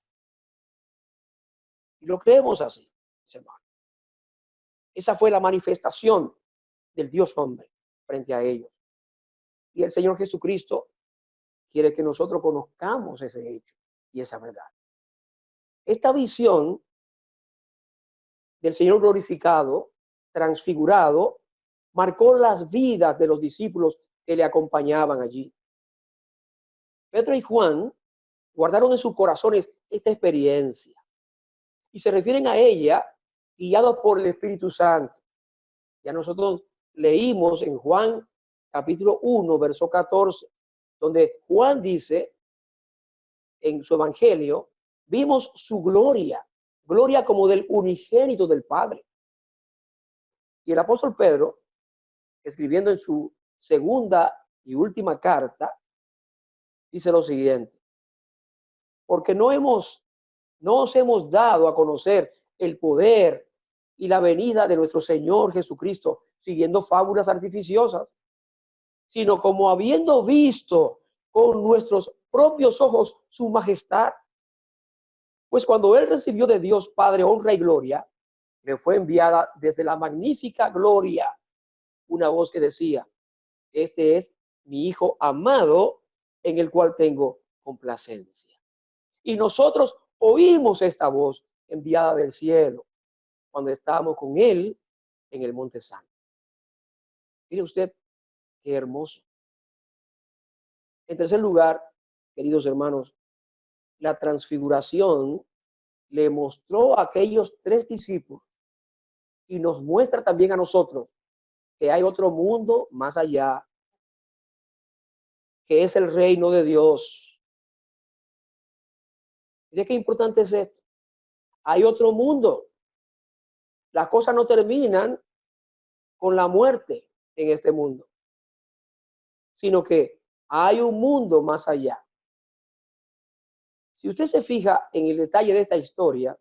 Y lo creemos así, hermano. Esa fue la manifestación del Dios hombre frente a ellos. Y el Señor Jesucristo quiere que nosotros conozcamos ese hecho y esa verdad. Esta visión del Señor glorificado, transfigurado, marcó las vidas de los discípulos que le acompañaban allí. Pedro y Juan guardaron en sus corazones esta experiencia y se refieren a ella guiados por el Espíritu Santo. Ya nosotros leímos en Juan capítulo 1, verso 14, donde Juan dice en su evangelio, vimos su gloria, gloria como del unigénito del Padre. Y el apóstol Pedro escribiendo en su segunda y última carta, dice lo siguiente: porque no os hemos dado a conocer el poder y la venida de nuestro Señor Jesucristo siguiendo fábulas artificiosas, sino como habiendo visto con nuestros propios ojos su majestad. Pues cuando él recibió de Dios Padre honra y gloria, le fue enviada desde la magnífica gloria una voz que decía: este es mi Hijo amado, en el cual tengo complacencia. Y nosotros oímos esta voz enviada del cielo cuando estábamos con él en el Monte Santo. Mire usted qué hermoso. En tercer lugar, queridos hermanos, la transfiguración le mostró a aquellos 3 discípulos y nos muestra también a nosotros que hay otro mundo más allá, que es el reino de Dios. Mire qué importante es esto. Hay otro mundo. Las cosas no terminan con la muerte en este mundo, sino que hay un mundo más allá. Si usted se fija en el detalle de esta historia,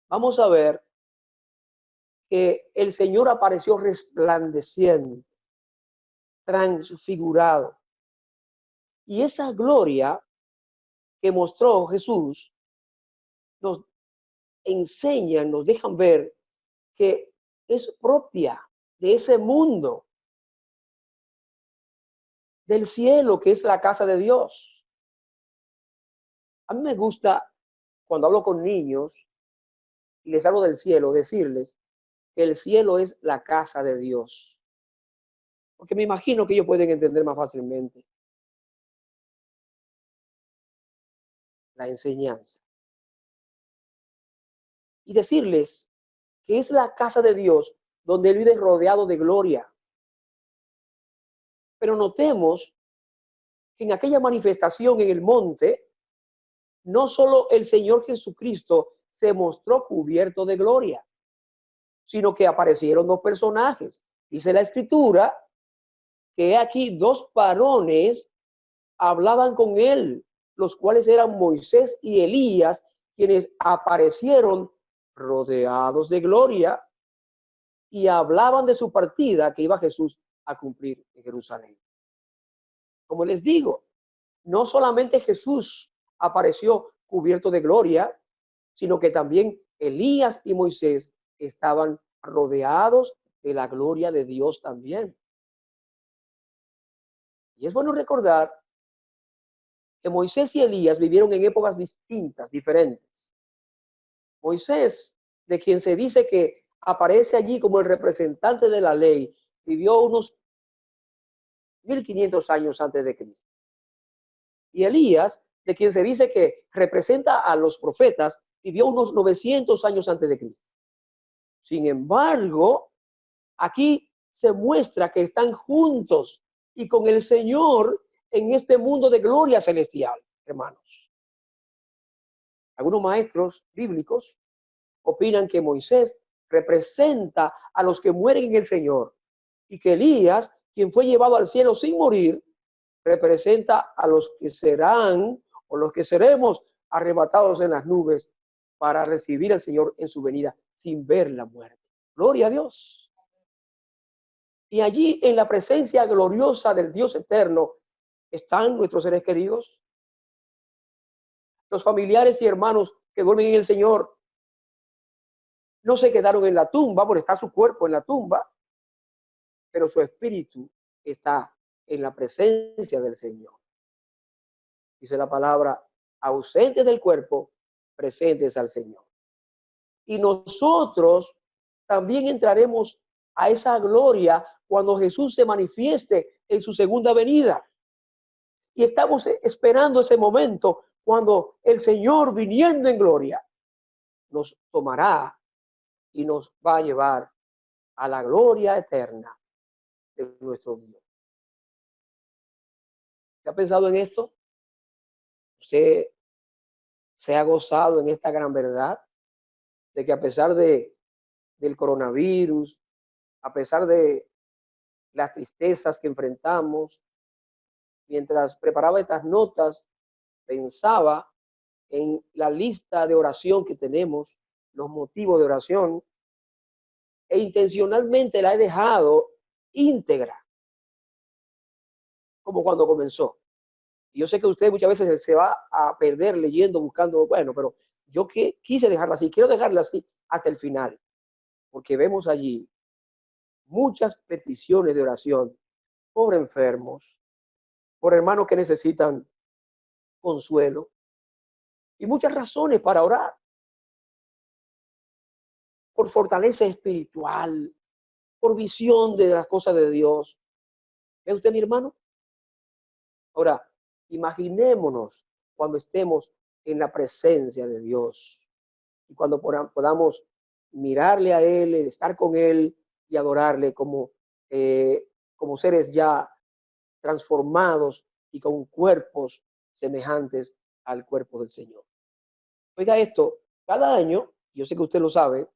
vamos a ver que el Señor apareció resplandeciente, transfigurado. Y esa gloria que mostró Jesús nos enseñan, nos dejan ver que es propia de ese mundo del cielo, que es la casa de Dios. A mí me gusta, cuando hablo con niños y les hablo del cielo, decirles que el cielo es la casa de Dios, porque me imagino que ellos pueden entender más fácilmente la enseñanza. Y decirles que es la casa de Dios donde Él vive rodeado de gloria. Pero notemos que en aquella manifestación en el monte, no solo el Señor Jesucristo se mostró cubierto de gloria, sino que aparecieron 2 personajes. Dice la Escritura que aquí 2 varones hablaban con él, los cuales eran Moisés y Elías, quienes aparecieron rodeados de gloria y hablaban de su partida que iba Jesús a cumplir en Jerusalén. Como les digo, no solamente Jesús apareció cubierto de gloria, sino que también Elías y Moisés estaban rodeados de la gloria de Dios también. Y es bueno recordar que Moisés y Elías vivieron en épocas distintas, diferentes. Moisés, de quien se dice que aparece allí como el representante de la ley, vivió unos 1500 años antes de Cristo. Y Elías, de quien se dice que representa a los profetas, vivió unos 900 años antes de Cristo. Sin embargo, aquí se muestra que están juntos y con el Señor en este mundo de gloria celestial, hermanos. Algunos maestros bíblicos opinan que Moisés representa a los que mueren en el Señor y que Elías, quien fue llevado al cielo sin morir, representa a los que serán o los que seremos arrebatados en las nubes para recibir al Señor en su venida sin ver la muerte. Gloria a Dios. Y allí en la presencia gloriosa del Dios eterno están nuestros seres queridos, los familiares y hermanos que duermen en el Señor. No se quedaron en la tumba, porque está su cuerpo en la tumba, pero su espíritu está en la presencia del Señor. Dice la palabra, ausentes del cuerpo, presentes al Señor. Y nosotros también entraremos a esa gloria cuando Jesús se manifieste en su segunda venida. Y estamos esperando ese momento cuando el Señor, viniendo en gloria, nos tomará y nos va a llevar a la gloria eterna de nuestro Dios. ¿Usted ha pensado en esto? ¿Usted se ha gozado en esta gran verdad de que a pesar del coronavirus, a pesar de las tristezas que enfrentamos. Mientras preparaba estas notas, pensaba en la lista de oración que tenemos, los motivos de oración, e intencionalmente la he dejado íntegra, como cuando comenzó. Y yo sé que usted muchas veces se va a perder leyendo, buscando, bueno, pero yo quise dejarla así, quiero dejarla así hasta el final, porque vemos allí muchas peticiones de oración por enfermos, por hermanos que necesitan consuelo y muchas razones para orar, por fortaleza espiritual, por visión de las cosas de Dios. ¿Ve usted, mi hermano? Ahora, imaginémonos cuando estemos en la presencia de Dios y cuando podamos mirarle a Él, estar con Él y adorarle como seres ya transformados y con cuerpos semejantes al cuerpo del Señor. Oiga esto, cada año, yo sé que usted lo sabe,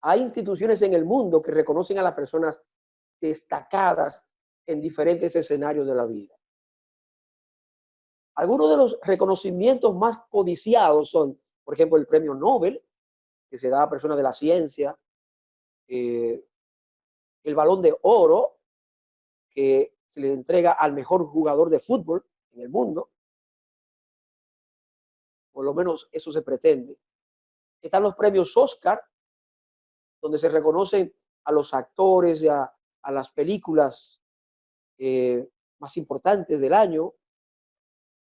hay instituciones en el mundo que reconocen a las personas destacadas en diferentes escenarios de la vida. Algunos de los reconocimientos más codiciados son, por ejemplo, el premio Nobel, que se da a personas de la ciencia, el Balón de Oro, que se le entrega al mejor jugador de fútbol en el mundo. Por lo menos eso se pretende. Están los premios Oscar, donde se reconocen a los actores y a las películas más importantes del año.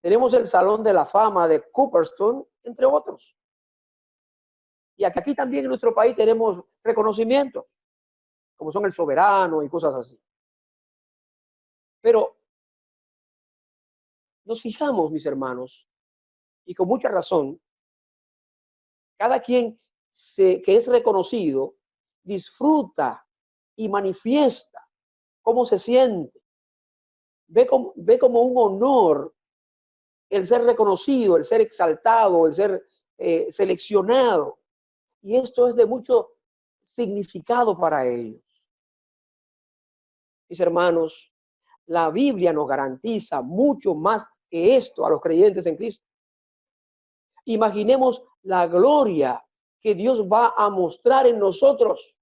Tenemos el Salón de la Fama de Cooperstown, entre otros. Y aquí también en nuestro país tenemos reconocimientos, como son el Soberano y cosas así. Pero nos fijamos, mis hermanos, y con mucha razón, cada quien que es reconocido disfruta y manifiesta cómo se siente. Ve como un honor el ser reconocido, el ser exaltado, el ser seleccionado. Y esto es de mucho significado para ellos. Mis hermanos, la Biblia nos garantiza mucho más que esto a los creyentes en Cristo. Imaginemos la gloria que Dios va a mostrar en nosotros.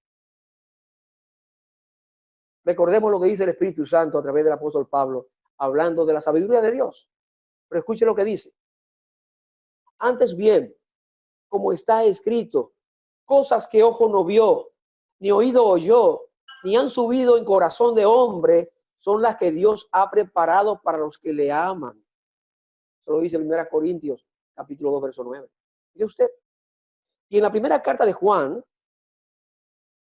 Recordemos lo que dice el Espíritu Santo a través del apóstol Pablo, hablando de la sabiduría de Dios. Pero escuche lo que dice. Antes bien, como está escrito, cosas que ojo no vio, ni oído oyó, ni han subido en corazón de hombre, son las que Dios ha preparado para los que le aman. Eso lo dice 1 Corintios, capítulo 2, verso 9. Mire usted. Y en la primera carta de Juan,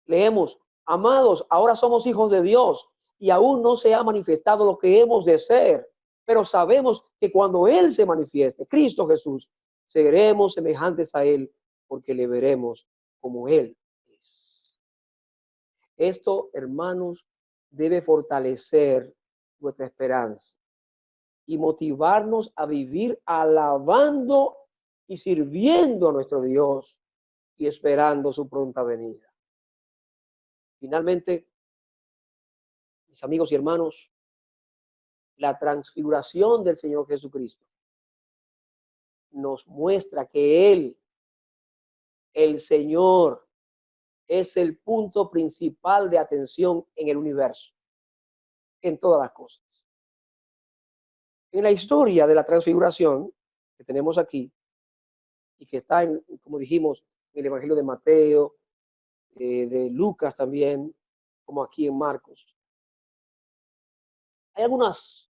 leemos, amados, ahora somos hijos de Dios y aún no se ha manifestado lo que hemos de ser, pero sabemos que cuando Él se manifieste, Cristo Jesús, seremos semejantes a Él porque le veremos como Él es. Esto, hermanos, debe fortalecer nuestra esperanza y motivarnos a vivir alabando y sirviendo a nuestro Dios y esperando su pronta venida. Finalmente, mis amigos y hermanos, la transfiguración del Señor Jesucristo nos muestra que Él, el Señor, es el punto principal de atención en el universo, en todas las cosas. En la historia de la transfiguración que tenemos aquí, y que está, como dijimos, en el Evangelio de Mateo, de Lucas también, como aquí en Marcos, hay algunos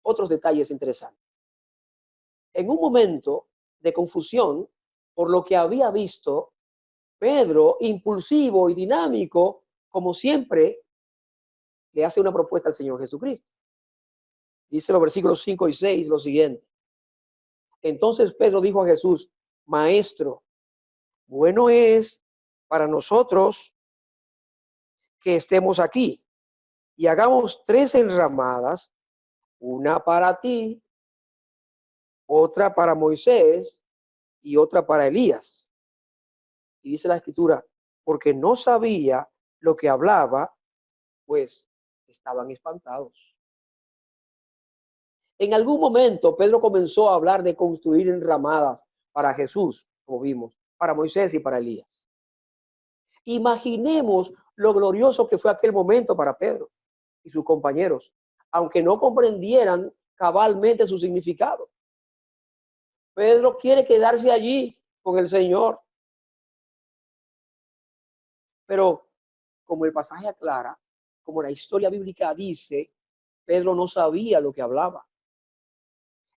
otros detalles interesantes. En un momento de confusión, por lo que había visto, Pedro, impulsivo y dinámico, como siempre, le hace una propuesta al Señor Jesucristo. Dice los versículos 5 y 6 lo siguiente. Entonces Pedro dijo a Jesús, Maestro, bueno es para nosotros que estemos aquí y hagamos 3 enramadas, una para ti, otra para Moisés y otra para Elías. Y dice la Escritura, porque no sabía lo que hablaba, pues estaban espantados. En algún momento Pedro comenzó a hablar de construir enramadas para Jesús, como vimos, para Moisés y para Elías. Imaginemos lo glorioso que fue aquel momento para Pedro y sus compañeros, aunque no comprendieran cabalmente su significado. Pedro quiere quedarse allí con el Señor. Pero como el pasaje aclara, como la historia bíblica dice, Pedro no sabía lo que hablaba.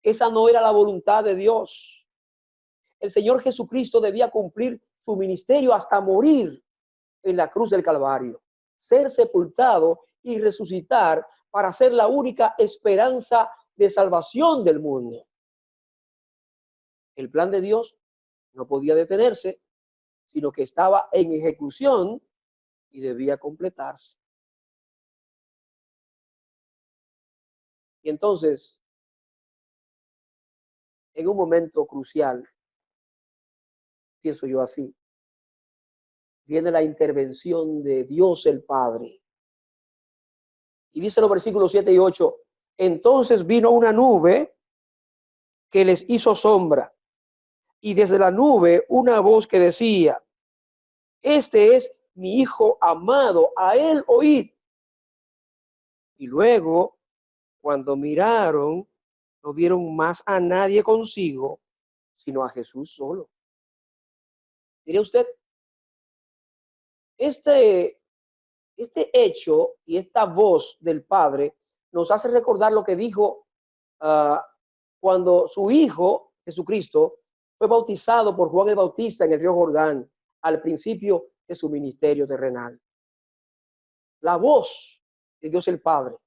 Esa no era la voluntad de Dios. El Señor Jesucristo debía cumplir su ministerio hasta morir en la cruz del Calvario, ser sepultado y resucitar para ser la única esperanza de salvación del mundo. El plan de Dios no podía detenerse, sino que estaba en ejecución y debía completarse. Y entonces, en un momento crucial, pienso yo así, viene la intervención de Dios el Padre. Y dice los versículos 7 y 8, entonces vino una nube que les hizo sombra, y desde la nube una voz que decía, este es mi Hijo amado, a él oíd. Y luego, cuando miraron, no vieron más a nadie consigo, sino a Jesús solo. Mire usted, este hecho y esta voz del Padre nos hace recordar lo que dijo cuando su Hijo, Jesucristo, fue bautizado por Juan el Bautista en el río Jordán al principio de su ministerio terrenal. La voz de Dios el Padre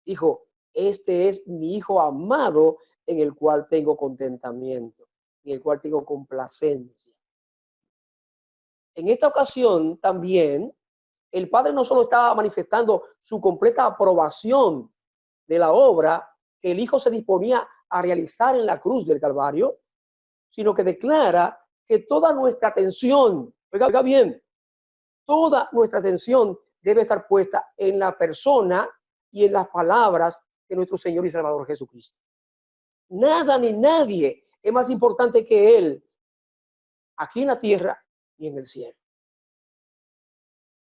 dijo, este es mi Hijo amado en el cual tengo contentamiento, en el cual tengo complacencia. En esta ocasión también el Padre no solo estaba manifestando su completa aprobación de la obra que el Hijo se disponía a realizar en la cruz del Calvario, sino que declara que toda nuestra atención, oiga bien, toda nuestra atención debe estar puesta en la persona y en las palabras de nuestro Señor y Salvador Jesucristo. Nada ni nadie es más importante que Él aquí en la tierra y en el cielo.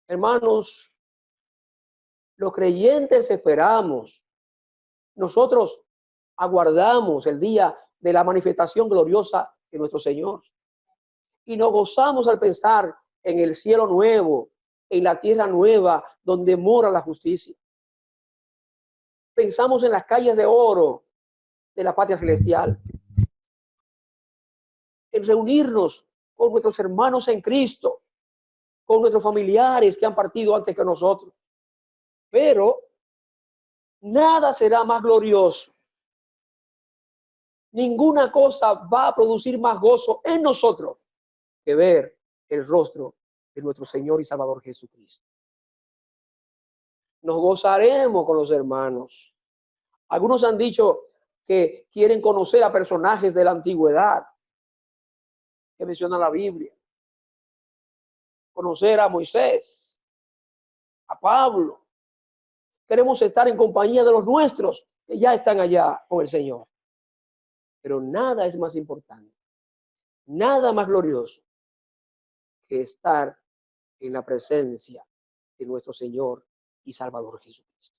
Hermanos, los creyentes esperamos, nosotros aguardamos el día de la manifestación gloriosa de nuestro Señor y nos gozamos al pensar en el cielo nuevo, en la tierra nueva donde mora la justicia. Pensamos en las calles de oro de la patria celestial, en reunirnos con nuestros hermanos en Cristo, con nuestros familiares que han partido antes que nosotros. Pero nada será más glorioso. Ninguna cosa va a producir más gozo en nosotros que ver el rostro de nuestro Señor y Salvador Jesucristo. Nos gozaremos con los hermanos. Algunos han dicho que quieren conocer a personajes de la antigüedad que menciona la Biblia. Conocer a Moisés, a Pablo. Queremos estar en compañía de los nuestros que ya están allá con el Señor. Pero nada es más importante, nada más glorioso que estar en la presencia de nuestro Señor y Salvador Jesucristo.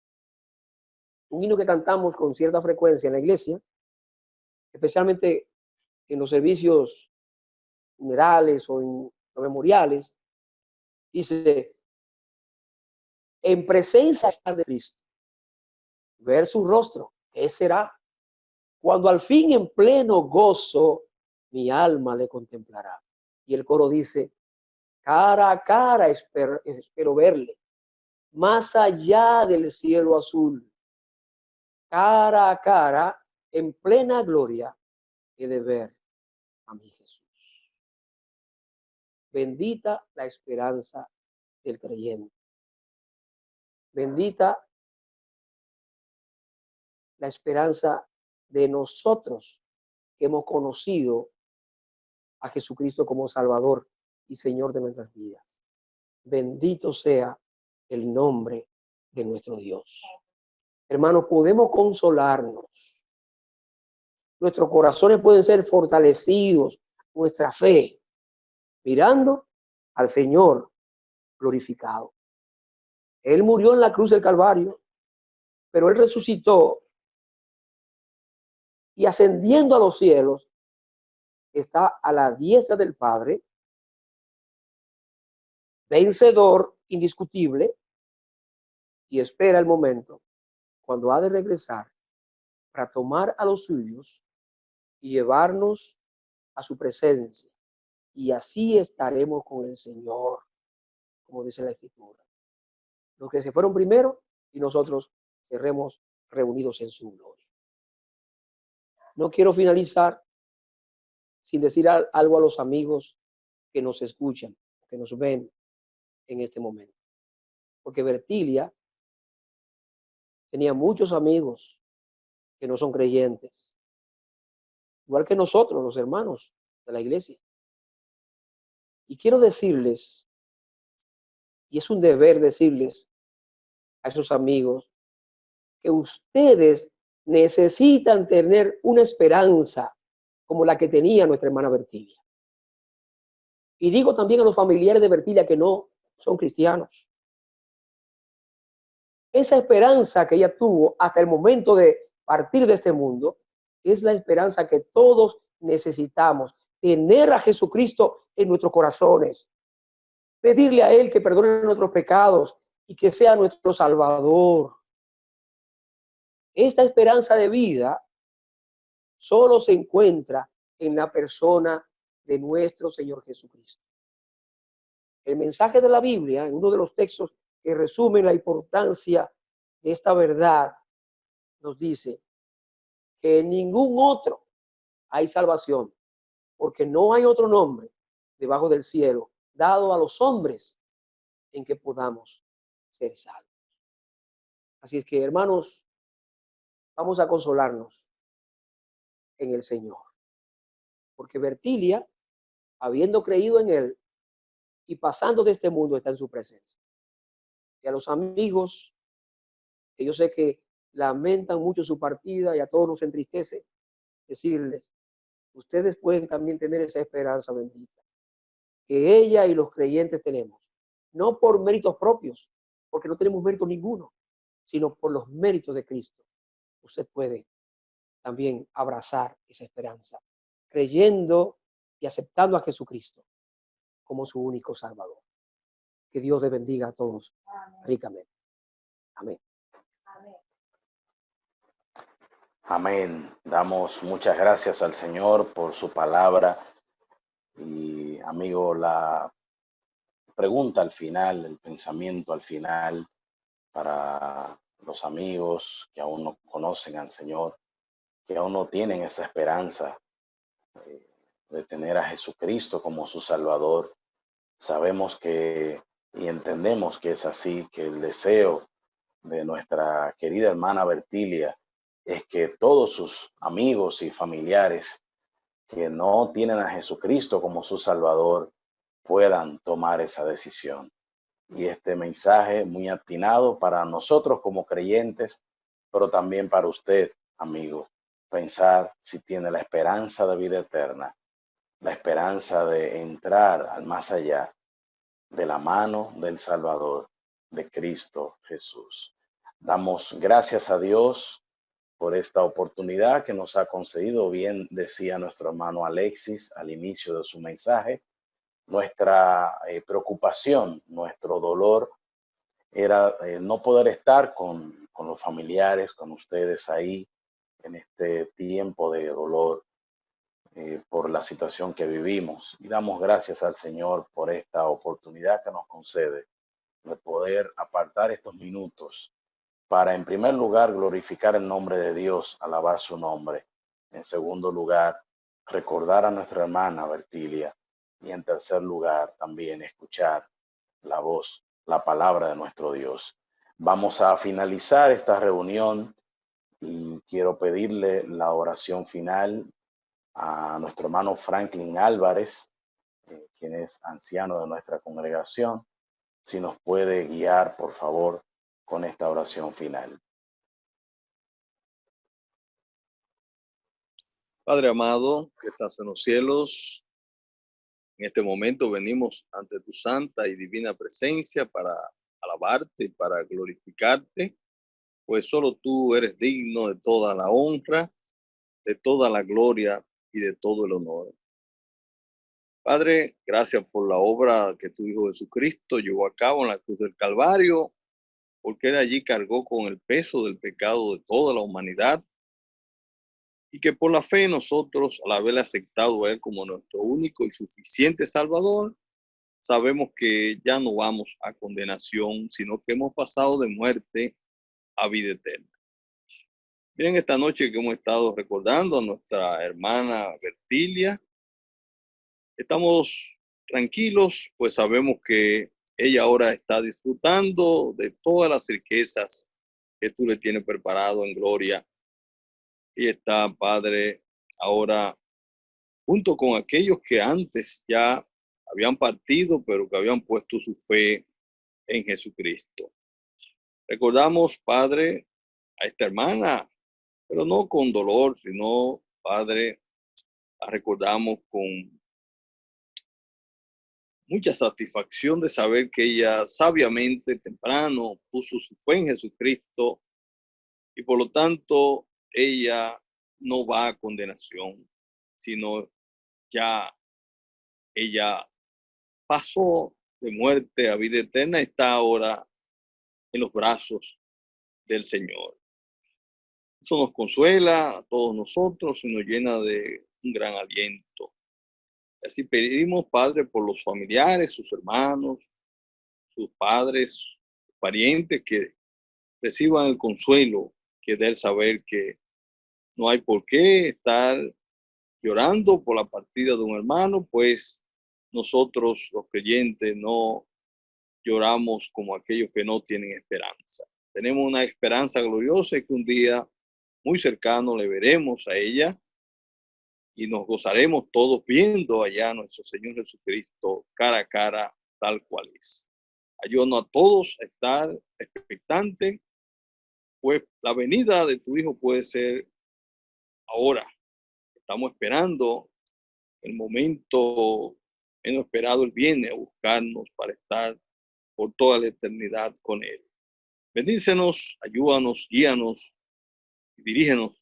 Un himno que cantamos con cierta frecuencia en la iglesia, especialmente en los servicios funerales o en los memoriales, dice, en presencia de Cristo, ver su rostro, ¿qué será? Cuando al fin en pleno gozo mi alma le contemplará. Y el coro dice, cara a cara espero verle, más allá del cielo azul. Cara a cara, en plena gloria, he de ver a mi Jesús. Bendita la esperanza del creyente. Bendita la esperanza de nosotros que hemos conocido a Jesucristo como Salvador y Señor de nuestras vidas. Bendito sea el nombre de nuestro Dios. Hermanos, podemos consolarnos. Nuestros corazones pueden ser fortalecidos, nuestra fe, mirando al Señor glorificado. Él murió en la cruz del Calvario, pero Él resucitó y ascendiendo a los cielos, está a la diestra del Padre, vencedor indiscutible, y espera el momento cuando ha de regresar para tomar a los suyos y llevarnos a su presencia. Y así estaremos con el Señor, como dice la Escritura. Los que se fueron primero y nosotros seremos reunidos en su gloria. No quiero finalizar sin decir algo a los amigos que nos escuchan, que nos ven en este momento. Porque Bertilia tenía muchos amigos que no son creyentes, igual que nosotros, los hermanos de la iglesia. Y quiero decirles, y es un deber decirles a esos amigos, que ustedes necesitan tener una esperanza como la que tenía nuestra hermana Bertilia. Y digo también a los familiares de Bertilia que no son cristianos. Esa esperanza que ella tuvo hasta el momento de partir de este mundo es la esperanza que todos necesitamos, tener a Jesucristo en nuestros corazones, pedirle a Él que perdone nuestros pecados y que sea nuestro Salvador. Esta esperanza de vida solo se encuentra en la persona de nuestro Señor Jesucristo. El mensaje de la Biblia, en uno de los textos que resumen la importancia de esta verdad, nos dice que en ningún otro hay salvación, porque no hay otro nombre debajo del cielo dado a los hombres en que podamos ser salvos. Así es que, hermanos, vamos a consolarnos en el Señor, porque Bertilia, habiendo creído en Él y pasando de este mundo, está en su presencia. Y a los amigos, que yo sé que lamentan mucho su partida y a todos nos entristece, decirles, ustedes pueden también tener esa esperanza bendita que ella y los creyentes tenemos, no por méritos propios, porque no tenemos mérito ninguno, sino por los méritos de Cristo. Usted puede también abrazar esa esperanza, creyendo y aceptando a Jesucristo como su único Salvador. Que Dios les bendiga a todos ricamente. Amén. Amén. Damos muchas gracias al Señor por su palabra. Y amigo, la pregunta al final, el pensamiento al final para los amigos que aún no conocen al Señor, que aún no tienen esa esperanza de tener a Jesucristo como su Salvador. Sabemos que y entendemos que es así, que el deseo de nuestra querida hermana Bertilia es que todos sus amigos y familiares que no tienen a Jesucristo como su Salvador puedan tomar esa decisión. Y este mensaje muy atinado para nosotros como creyentes, pero también para usted, amigo, pensar si tiene la esperanza de vida eterna, la esperanza de entrar al más allá de la mano del Salvador, de Cristo Jesús. Damos gracias a Dios por esta oportunidad que nos ha concedido. Bien decía nuestro hermano Alexis al inicio de su mensaje, nuestra preocupación, nuestro dolor era no poder estar con los familiares, con ustedes ahí en este tiempo de dolor por la situación que vivimos. Y damos gracias al Señor por esta oportunidad que nos concede de poder apartar estos minutos para, en primer lugar, glorificar el nombre de Dios, alabar su nombre. En segundo lugar, recordar a nuestra hermana Bertilia. Y en tercer lugar, también escuchar la voz, la palabra de nuestro Dios. Vamos a finalizar esta reunión y quiero pedirle la oración final a nuestro hermano Franklin Álvarez, quien es anciano de nuestra congregación. Si nos puede guiar, por favor, con esta oración final. Padre amado, que estás en los cielos, en este momento venimos ante tu santa y divina presencia para alabarte y para glorificarte, pues solo tú eres digno de toda la honra, de toda la gloria y de todo el honor. Padre, gracias por la obra que tu Hijo Jesucristo llevó a cabo en la cruz del Calvario, porque Él allí cargó con el peso del pecado de toda la humanidad, y que por la fe nosotros, al haber aceptado a Él como nuestro único y suficiente Salvador, sabemos que ya no vamos a condenación, sino que hemos pasado de muerte a vida eterna. Miren, esta noche que hemos estado recordando a nuestra hermana Bertilia, estamos tranquilos, pues sabemos que ella ahora está disfrutando de todas las riquezas que tú le tienes preparado en gloria. Y está, Padre, ahora junto con aquellos que antes ya habían partido, pero que habían puesto su fe en Jesucristo. Recordamos, Padre, a esta hermana, pero no con dolor, sino, Padre, la recordamos con mucha satisfacción de saber que ella sabiamente, temprano, puso su fe en Jesucristo y por lo tanto ella no va a condenación, sino ya ella pasó de muerte a vida eterna, está ahora en los brazos del Señor. Eso nos consuela a todos nosotros y nos llena de un gran aliento. Así pedimos, Padre, por los familiares, sus hermanos, sus padres, sus parientes, que reciban el consuelo que da el saber que no hay por qué estar llorando por la partida de un hermano, pues nosotros los creyentes no lloramos como aquellos que no tienen esperanza. Tenemos una esperanza gloriosa y que un día muy cercano le veremos a ella y nos gozaremos todos viendo allá a nuestro Señor Jesucristo cara a cara, tal cual es. Ayúdanos a todos a estar expectantes, pues la venida de tu Hijo puede ser ahora. Estamos esperando el momento menos esperado. Él viene a buscarnos para estar por toda la eternidad con Él. Bendícenos, ayúdanos, guíanos y dirígenos.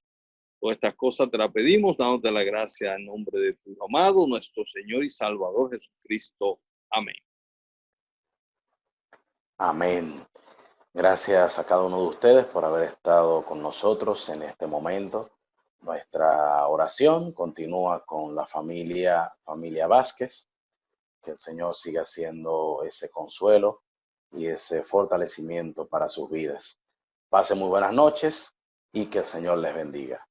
Todas estas cosas te las pedimos, dándote la gracia en nombre de tu amado, nuestro Señor y Salvador Jesucristo. Amén. Amén. Gracias a cada uno de ustedes por haber estado con nosotros en este momento. Nuestra oración continúa con la familia Vázquez. Que el Señor siga siendo ese consuelo y ese fortalecimiento para sus vidas. Pasen muy buenas noches y que el Señor les bendiga.